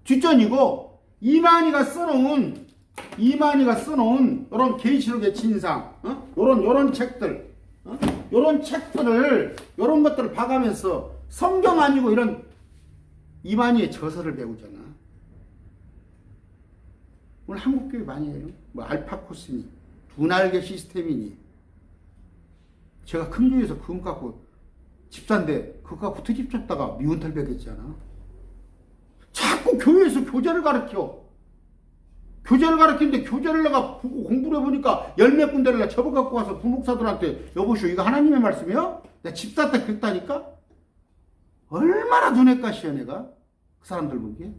뒷전이고 이만희가 써놓은 이런 계시록의 진상, 요런 책들, 요런 책들을 요런 것들을 봐가면서 성경 아니고 이런 이만희의 저서를 배우잖아. 오늘 한국교회 많이 해요. 뭐 알파코스니 두 날개 시스템이니. 제가 큰 교회에서 그거 갖고 집사인데 그거 갖고 트집 쳤다가 미운털벽했잖아. 자꾸 교회에서 교재를 가르치는데 교재를 내가 보고 공부를 해보니까 열몇 군데를 내가 접어갖고 와서 부목사들한테 여보시오 이거 하나님의 말씀이요? 내가 집사 때 그랬다니까? 얼마나 눈에 가시야 내가? 그 사람들 보기에?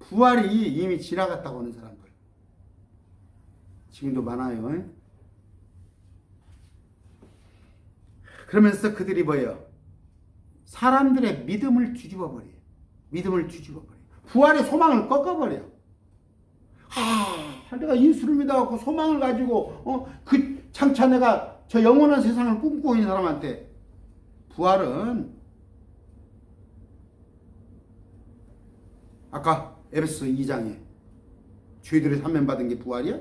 부활이 이미 지나갔다고 하는 사람들 지금도 많아요. 그러면서 그들이 뭐예요? 사람들의 믿음을 뒤집어 버려요. 부활의 소망을 꺾어버려. 내가 예수를 믿어갖고 소망을 가지고 그 장차 내가 저 영원한 세상을 꿈꾸고 있는 사람한테 부활은 아까 에베소 2장에 죄들을 사면받은 게 부활이야?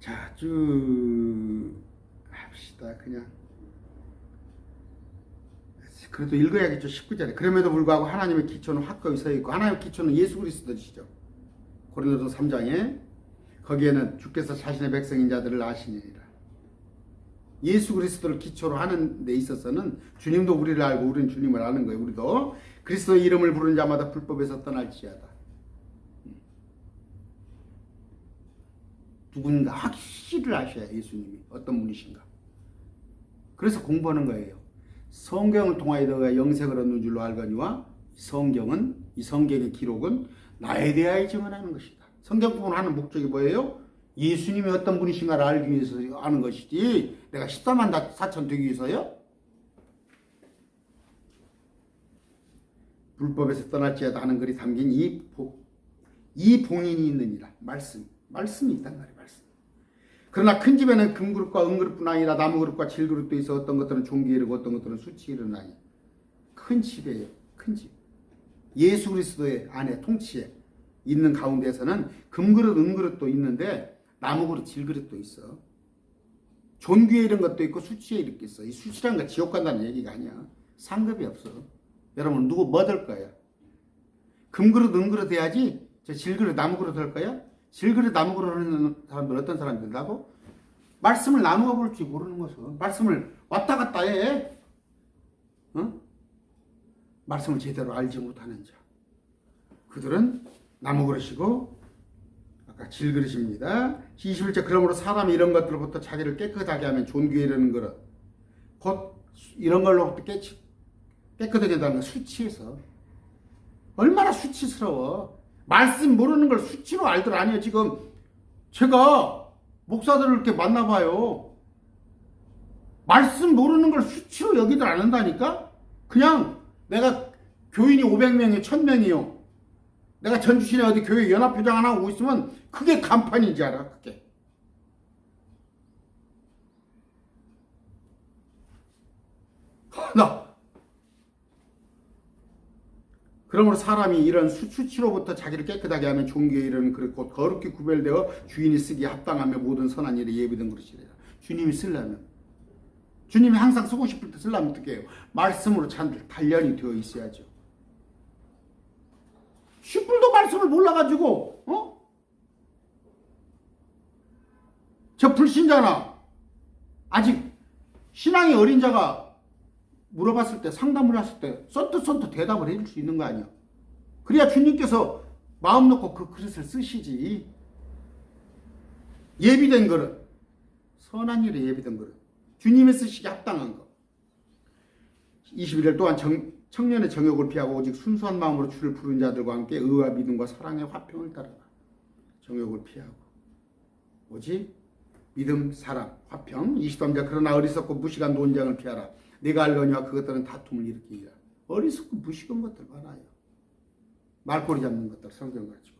자, 쭉 합시다. 그냥 그래도 읽어야겠죠. 19절에 그럼에도 불구하고 하나님의 기초는 확고히 서 있고 하나님의 기초는 예수 그리스도시죠. 고린도서 3장에 거기에는 주께서 자신의 백성인 자들을 아시니라. 예수 그리스도를 기초로 하는 데 있어서는 주님도 우리를 알고 우리는 주님을 아는 거예요. 우리도 그리스도의 이름을 부르는 자마다 불법에서 떠날지어다. 누군가 확실히 아셔야 예수님이 어떤 분이신가. 그래서 공부하는 거예요. 성경을 통하여 너가 영생을 얻는 줄로 알거니와 이 성경의 기록은 나에 대하여 증언하는 것이다. 성경 공부를 하는 목적이 뭐예요? 예수님이 어떤 분이신가를 알기 위해서 하는 것이지 내가 14만 4천 되기 위해서요? 불법에서 떠날지어다 하는 글이 담긴 이 봉인이 있느니라. 말씀이 있단 말이에요. 말씀. 그러나 큰 집에는 금그릇과 은그릇뿐 아니라 나무그릇과 질그릇도 있어 어떤 것들은 종기에 이르고 어떤 것들은 수치에 이르나니. 큰 집이에요. 큰 집. 예수 그리스도의 안에 통치에 있는 가운데서는 금그릇 은그릇도 있는데 나무그릇 질그릇도 있어. 존귀에 이른 것도 있고 수치에 이른 게 있어. 이 수치란 거 지옥 간다는 얘기가 아니야. 상급이 없어. 여러분 누구 뭐 될 거야? 금그릇 은그릇 해야지 저 질그릇 나무그릇 할 거야? 질그릇 나무그릇 하는 사람들 어떤 사람들 된다고? 말씀을 나누어 볼 줄 모르는 것은 말씀을 왔다 갔다 해. 말씀을 제대로 알지 못하는 자. 그들은 나무그릇이고 아까 질그릇입니다. 21절 그러므로 사람이 이런 것들로부터 자기를 깨끗하게 하면 존귀에 이르는 그릇 곧 이런 걸로부터 깨끗하게 된다는 건 수치에서 얼마나 수치스러워. 말씀 모르는 걸 수치로 알들 아니에요. 지금 제가 목사들을 이렇게 만나봐요. 말씀 모르는 걸 수치로 여기들 않는다니까? 그냥 내가 교인이 500명이 1000명이요. 내가 전주시내 어디 교회 연합회장 하나 오고 있으면 그게 간판인지 알아. 그게. 너. 그러므로 사람이 이런 수치로부터 자기를 깨끗하게 하면 종교에 이르는 그릇 거룩히 구별되어 주인이 쓰기에 합당하며 모든 선한 일에 예비된 그릇이라. 주님이 쓰려면, 주님이 항상 쓰고 싶을 때 쓰려면 어떻게 해요? 말씀으로 단련이 되어 있어야죠. 슈플도 말씀을 몰라가지고 저 불신자나 아직 신앙이 어린 자가 물어봤을 때, 상담을 했을 때 썬뜻 대답을 해줄 수 있는 거 아니야. 그래야 주님께서 마음 놓고 그 그릇을 쓰시지. 예비된 그릇, 선한 일에 예비된 그릇, 주님이 쓰시기 합당한 것. 21절 또한 청년의 정욕을 피하고 오직 순수한 마음으로 주를 부른 자들과 함께 의와 믿음과 사랑의 화평을 따르라. 정욕을 피하고 오직 믿음, 사랑, 화평. 23절 그러나 어리석고 무식한 논쟁을 피하라. 내가 알거니와 그것들은 다툼을 일으키리라. 어리석고 무식한 것들 많아요. 말꼬리 잡는 것들 성경 가지고.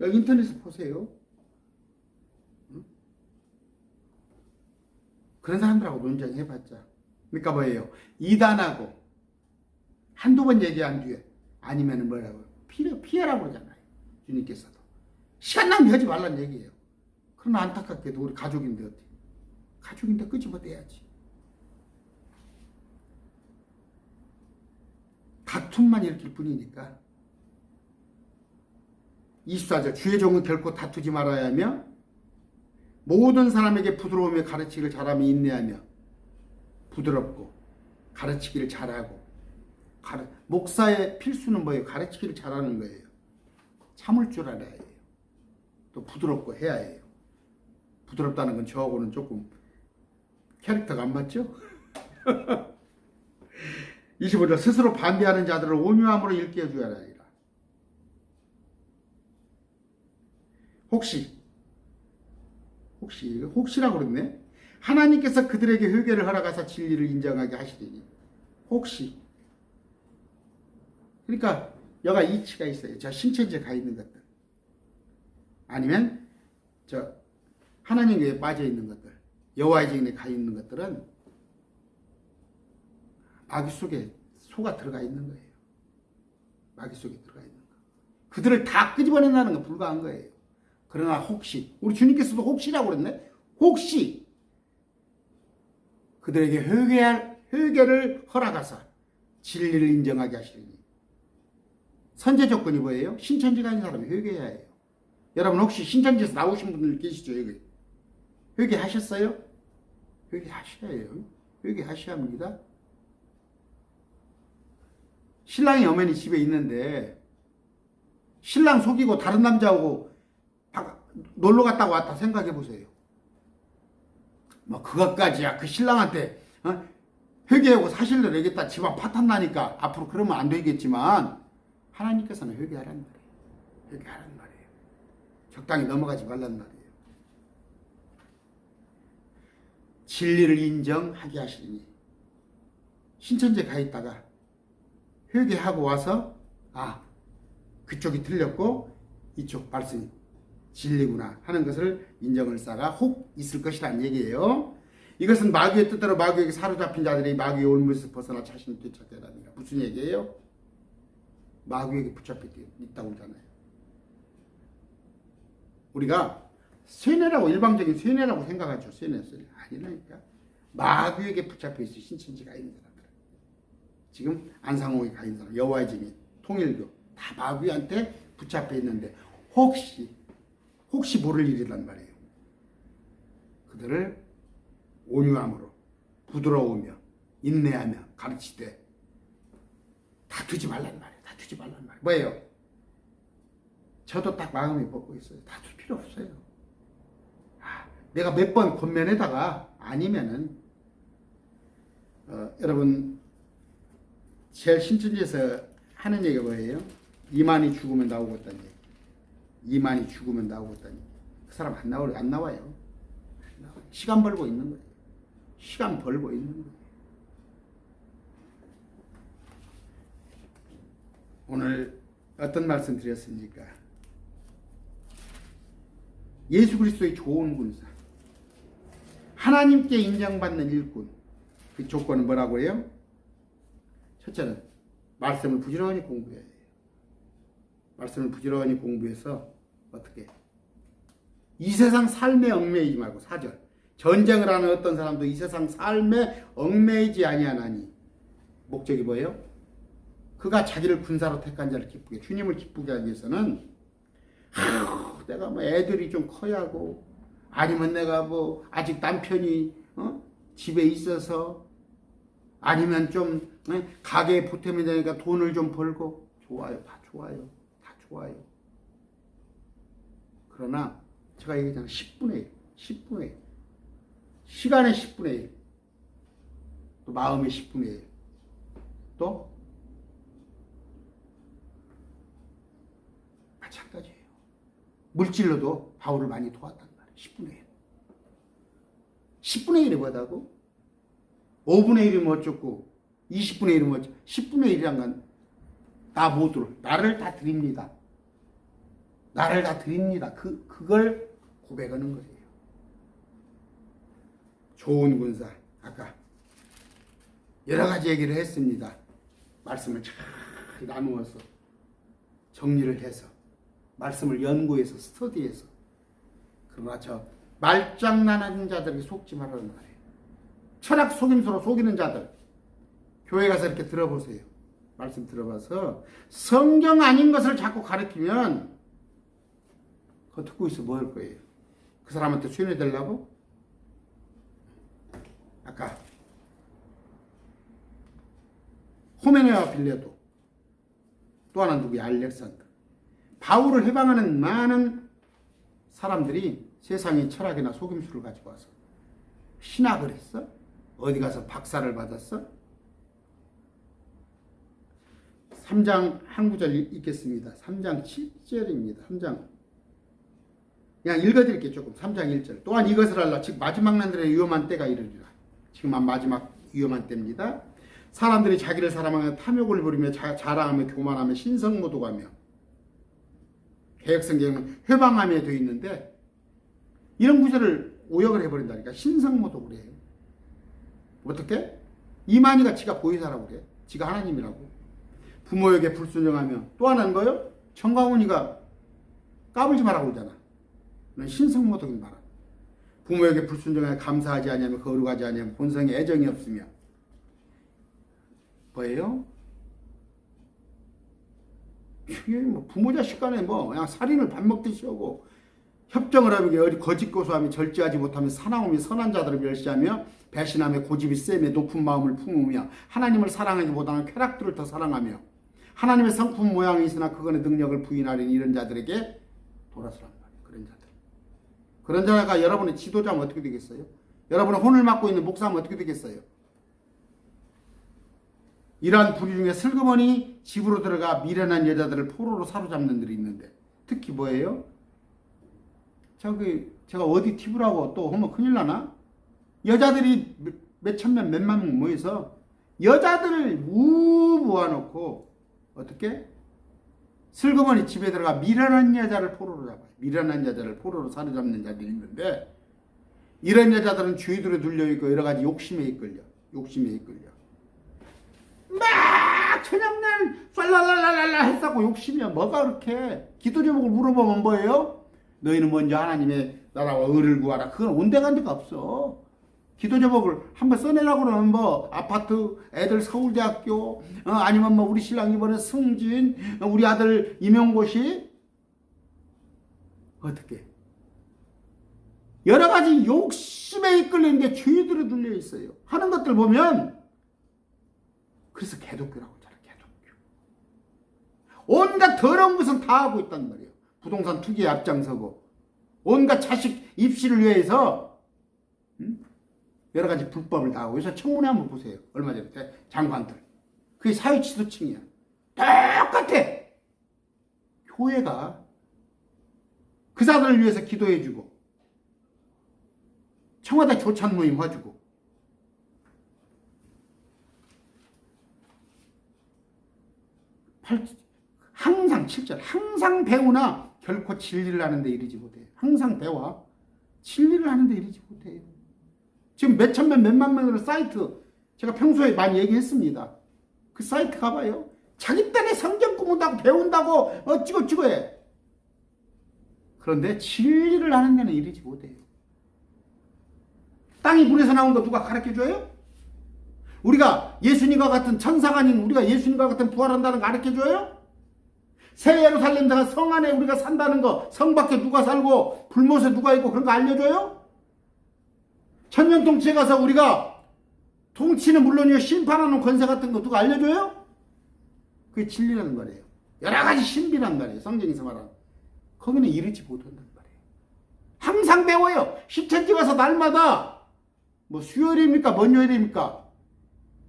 여기 인터넷에 보세요. 그런 사람들하고 논쟁해봤자. 그러니까 뭐예요? 이단하고 한두 번 얘기한 뒤에 아니면 뭐라고 피해라고 그러잖아요. 주님께서도. 시간 낭비하지 말란 얘기예요. 그러나 안타깝게도 우리 가족인데 어때? 가족인데 끄집어내야지. 다툼만 일으킬 뿐이니까. 24절 주의 종은 결코 다투지 말아야 하며 모든 사람에게 부드러우며 가르치기를 잘하며 인내하며 부드럽고 가르치기를 잘하고 목사의 필수는 뭐예요? 가르치기를 잘하는 거예요. 참을 줄 알아야 해요. 또 부드럽고 해야 해요. 부드럽다는 건 저하고는 조금 캐릭터가 안 맞죠? 25절 스스로 반대하는 자들을 온유함으로 일깨워줘야 하리라. 혹시라고 그랬네. 하나님께서 그들에게 회개를 허락하사 진리를 인정하게 하시리니. 혹시. 그러니까 여가 이치가 있어요. 저 신천지에 가 있는 것들. 아니면 저 하나님 교회에 빠져 있는 것들. 여호와의 증인에 가 있는 것들은 마귀 속에 소가 들어가 있는 거예요. 마귀 속에 들어가 있는 거. 그들을 다 끄집어낸다는 건 불가한 거예요. 그러나 혹시, 우리 주님께서도 혹시라고 그랬네? 혹시 그들에게 회개를 허락하사 진리를 인정하게 하시리니. 선제 조건이 뭐예요? 신천지가 아닌 사람이 회개해야 해요. 여러분 혹시 신천지에서 나오신 분들 계시죠? 여기. 회개하셨어요? 회개하셔야 해요. 회개하셔야 합니다. 신랑이 어머니 집에 있는데 신랑 속이고 다른 남자하고 놀러 갔다고 왔다 생각해 보세요. 뭐 그것까지야. 그 신랑한테 회개하고 사실을 내겠다 집안 파탄 나니까 앞으로 그러면 안 되겠지만 하나님께서는 회개하라는 말이에요. 회개하라는 말이에요. 적당히 넘어가지 말라는 말이에요. 진리를 인정하게 하시니. 신천지에 가 있다가 회개하고 와서 그쪽이 틀렸고 이쪽 말씀이 진리구나 하는 것을 인정을 쌓아 혹 있을 것이라는 얘기예요. 이것은 마귀의 뜻대로 마귀에게 사로잡힌 자들이 마귀의 올무에서 벗어나 자신을 되찾게 합니다. 무슨 얘기예요? 마귀에게 붙잡혀 있다고 하잖아요. 우리가 쇠뇌라고 일방적인 쇠뇌라고 생각하죠. 쇠뇌 아니라니까. 마귀에게 붙잡혀 있어 신천지가 있는 사람들. 지금 안상홍에 가 있는 사람, 여호와의 증인, 통일교 다 마귀한테 붙잡혀 있는데 혹시 모를 일이란 말이에요. 그들을 온유함으로 부드러우며 인내하며 가르치되 다투지 말란 말이에요. 다투지 말란 말이에요. 뭐예요? 저도 딱 마음이 먹고 있어요. 다툴 필요 없어요. 내가 몇 번 권면에다가 아니면은 여러분 제일 신천지에서 하는 얘기가 뭐예요? 이만이 죽으면 나오겠다니. 이만이 죽으면 나오겠다니. 그 사람 안 나와요. 안 나와요. 시간 벌고 있는 거예요. 시간 벌고 있는 거예요. 오늘 어떤 말씀 드렸습니까? 예수 그리스도의 좋은 군사, 하나님께 인정받는 일꾼, 그 조건은 뭐라고 해요? 첫째는 말씀을 부지런히 공부해야 돼요. 말씀을 부지런히 공부해서 어떻게? 이 세상 삶에 얽매이지 말고 4절. 전쟁을 하는 어떤 사람도 이 세상 삶에 얽매이지 아니하나니. 목적이 뭐예요? 그가 자기를 군사로 택한 자를 기쁘게, 주님을 기쁘게 하기 위해서는 내가 뭐 애들이 좀 커야 하고, 아니면 내가 뭐 아직 남편이 집에 있어서, 아니면 좀 가게에 보탬이 되니까 돈을 좀 벌고, 좋아요. 다 좋아요. 다 좋아요. 그러나 제가 얘기했잖아요. 10분의 1. 10분의 1. 시간의 10분의 1. 또 마음의 10분의 1. 또 마찬가지예요. 물질로도 바울을 많이 도왔단 말이에요. 10분의 1. 10분의 1이 뭐다고? 5분의 1이면 어쩌고 20분의 1이면 어쩌고 10분의 1이란 건 나 모두를, 나를 다 드립니다. 나를 다 드립니다. 그걸 고백하는 거예요. 좋은 군사. 아까 여러 가지 얘기를 했습니다. 말씀을 잘 나누어서 정리를 해서 말씀을 연구해서 스터디해서. 그러나 저 말장난하는 자들에게 속지 말라는 말이에요. 철학 속임수로 속이는 자들. 교회 가서 이렇게 들어보세요. 말씀 들어봐서 성경 아닌 것을 자꾸 가르치면 그거 듣고 있어 뭐 할 거예요? 그 사람한테 수련해 달라고? 아까 호메네와 빌레도, 또 하나 누구야? 알렉산더. 바울을 해방하는 많은 사람들이 세상의 철학이나 속임수를 가지고 와서 신학을 했어? 어디 가서 박사를 받았어? 3장 한 구절 읽겠습니다. 3장 7절입니다. 3장. 그냥 읽어드릴게요. 조금. 3장 1절. 또한 이것을 알라. 즉 마지막 날들의 위험한 때가 이르리라. 지금 마지막 위험한 때입니다. 사람들이 자기를 사랑하며 탐욕을 부리며 자랑하며 교만하며 신성모독하며, 개혁성경은 회방하며 되어 있는데 이런 구절을 오역을 해버린다니까. 신성모독을 해요. 어떻게? 이만희가 지가 보이사라고 그래. 지가 하나님이라고. 부모에게 불순종하며, 또 하나는 거요? 정광훈이가 까불지 말라고 그러잖아. 신성모독인 바람. 부모에게 불순종하여 감사하지 아니하며 거룩하지 아니하며 본성에 애정이 없으며. 뭐예요? 이게 뭐 부모 자식 간에 뭐 그냥 살인을 밥 먹듯이 하고, 협정을 하며 거짓 고소하며 절제하지 못하며 사나움이 선한 자들을 멸시하며 배신하며 고집이 세며 높은 마음을 품으며 하나님을 사랑하기보다는 쾌락들을 더 사랑하며 하나님의 성품 모양이 있으나 그건의 능력을 부인하려는 이런 자들에게 돌아서란 말이에요. 그런 자들. 그런 자가 여러분의 지도자면 어떻게 되겠어요? 여러분의 혼을 맡고 있는 목사면 어떻게 되겠어요? 이러한 부류 중에 슬그머니 집으로 들어가 미련한 여자들을 포로로 사로잡는 들이 있는데, 특히 뭐예요? 제가 어디 팁이라고 또 하면 큰일 나나? 여자들이 몇천 명, 몇만 명 모여서 여자들을 모아놓고 어떻게? 슬그머니 집에 들어가 미련한 여자를 포로로 잡아요. 미련한 여자를 포로로 사로잡는 자들이 있는데, 이런 여자들은 주의들에 눌려있고 여러 가지 욕심에 이끌려. 막 천양날 쌀랄랄랄라 했다고 욕심이야. 뭐가 그렇게? 기도 제목을 물어보면 뭐예요? 너희는 먼저 하나님의 나라와 의를 구하라. 그건 온데간데가 없어. 기도 제목을 한번 써내라고 그러면 뭐 아파트, 애들 서울대학교, 아니면 뭐 우리 신랑 이번에 승진, 우리 아들 임용고시, 어떻게? 여러 가지 욕심에 이끌리는데 주의들에 눌려 있어요. 하는 것들 보면, 그래서 개독교라고 하잖아. 개독교. 온갖 더러운 것은 다 하고 있단 말이에요. 부동산 투기에 앞장서고, 온갖 자식 입시를 위해서 여러 가지 불법을 다 하고. 그래서 청문회 한번 보세요. 얼마 전에 장관들. 그게 사회치도층이야. 똑같아. 교회가 그 사람들을 위해서 기도해주고, 청와대 조찬 모임 해주고, 항상 7절, 항상 배우나 결코 진리를 하는데 이르지 못해요. 항상 배워 진리를 하는데 이르지 못해요. 지금 몇천 명, 몇만 명으로 사이트 제가 평소에 많이 얘기했습니다. 그 사이트 가봐요. 자기 딴에 성경 공부한다고 배운다고 어찌고찌고 해. 그런데 진리를 아는 데는 이르지 못해요. 땅이 물에서 나온 거 누가 가르쳐줘요? 우리가 예수님과 같은 천사가 아닌 우리가 예수님과 같은 부활한다는 거 가르쳐줘요? 새 예루살렘에서 성 안에 우리가 산다는 거, 성 밖에 누가 살고 불못에 누가 있고 그런 거 알려줘요? 천년 통치에 가서 우리가 통치는 물론이요 심판하는 권세 같은 거 누가 알려줘요? 그게 진리라는 말이에요. 여러 가지 신비란 말이에요. 성경에서 말하는. 거기는 이르지 못한다는 말이에요. 항상 배워요. 시천지 가서 날마다 뭐 수요일입니까? 뭔 요일입니까?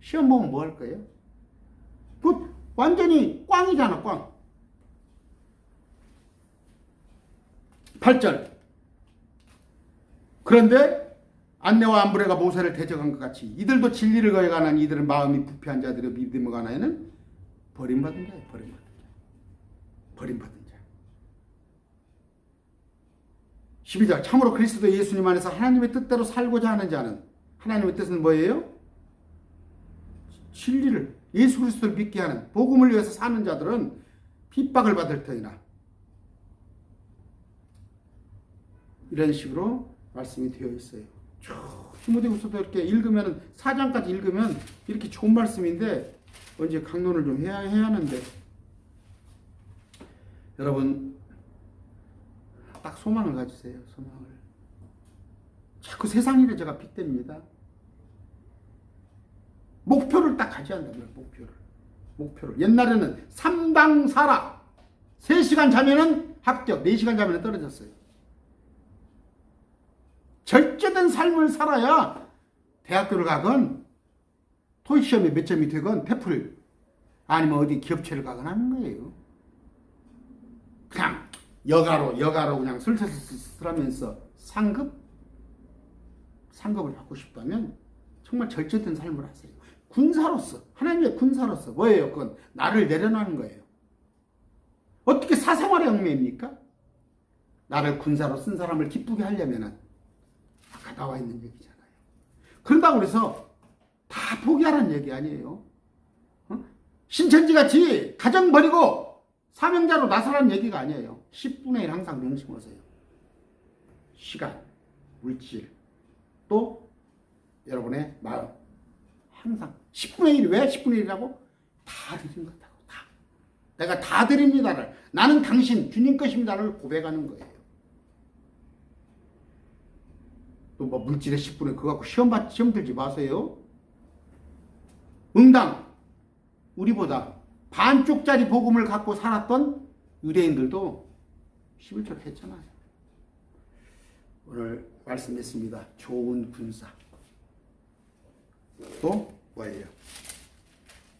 시험 보면 뭐 할 거예요? 그 완전히 꽝이잖아, 꽝. 8절. 그런데 안내와 안브레가 모세를 대적한 것 같이 이들도 진리를 거역하는 이들은 마음이 부패한 자들의 믿음을 가나에는 버림받은 자예요. 버림받은 자. 버림받은 자. 12절. 참으로 그리스도 예수님 안에서 하나님의 뜻대로 살고자 하는 자는 하나님의 뜻은 뭐예요? 진리를 예수 그리스도를 믿게 하는 복음을 위해서 사는 자들은 핍박을 받을 터이나 이런 식으로 말씀이 되어 있어요. 디모데후서도 이렇게 읽으면 4장까지 읽으면 이렇게 좋은 말씀인데 언제 강론을 좀 해야 하는데 여러분 딱 소망을 가지세요. 소망을. 자꾸 세상 일에 제가 빗댑니다. 목표를 딱 가져야 한다고요. 목표를. 옛날에는 3당 4락 3시간 자면은 합격, 4시간 자면은 떨어졌어요. 절제된 삶을 살아야 대학교를 가건 토익 시험에 몇 점이 되건 테플 아니면 어디 기업체를 가건 하는 거예요. 그냥 여가로 그냥 슬슬슬 하면서 상급을 받고 싶다면 정말 절제된 삶을 하세요. 군사로서, 하나님의 군사로서 뭐예요? 그건 나를 내려놓는 거예요. 어떻게 사생활의 얽매입니까? 나를 군사로 쓴 사람을 기쁘게 하려면은 아까 나와 있는 얘기잖아요. 그런다고 해서 다 포기하라는 얘기 아니에요. 신천지같이 가정 버리고 사명자로 나서라는 얘기가 아니에요. 10분의 1 항상 명심하세요. 시간, 물질, 또 여러분의 마음. 항상 10분의 1이 왜 10분의 1이라고? 다 드린 거다고. 다. 내가 다 드립니다를 나는 당신 주님 것입니다를 고백하는 거예요. 또 뭐 물질의 10분의 그거 갖고 시험 들지 마세요. 응당 우리보다 반쪽짜리 복음을 갖고 살았던 유대인들도 11절 했잖아요. 오늘 말씀했습니다. 좋은 군사. 또 뭐예요?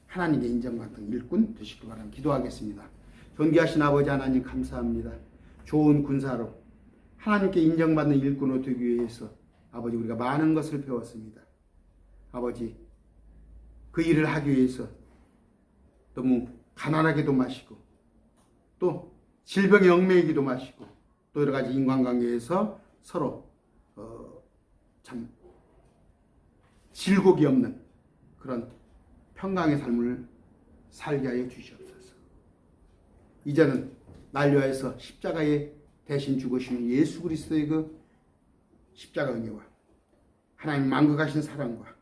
하나님의 인정받는 일꾼 되시길 바랍니다. 기도하겠습니다. 존귀하신 아버지 하나님 감사합니다. 좋은 군사로 하나님께 인정받는 일꾼으로 되기 위해서 아버지 우리가 많은 것을 배웠습니다. 아버지 그 일을 하기 위해서 너무 가난하게도 마시고 또 질병에 얽매이기도 마시고 또 여러 가지 인간관계에서 서로 참 질곡이 없는 그런 평강의 삶을 살게 하여 주시옵소서. 이제는 날 위하여서 십자가에 대신 죽으시는 예수 그리스도의 그 십자가 은혜와 하나님 만극하신 사랑과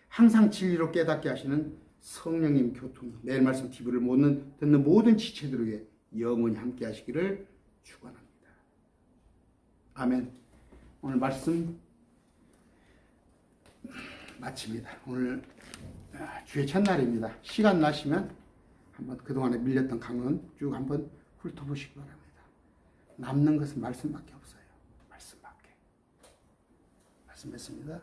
항상 진리로 깨닫게 하시는 성령님 교통 매일 말씀 TV를 듣는 모든 지체들에게 영원히 함께 하시기를 축원합니다. 아멘. 오늘 말씀 마칩니다. 오늘 주의 첫날입니다. 시간 나시면 한번 그동안에 밀렸던 강론 쭉 한번 훑어보시기 바랍니다. 남는 것은 말씀밖에 없어요. 말씀밖에. 말씀했습니다.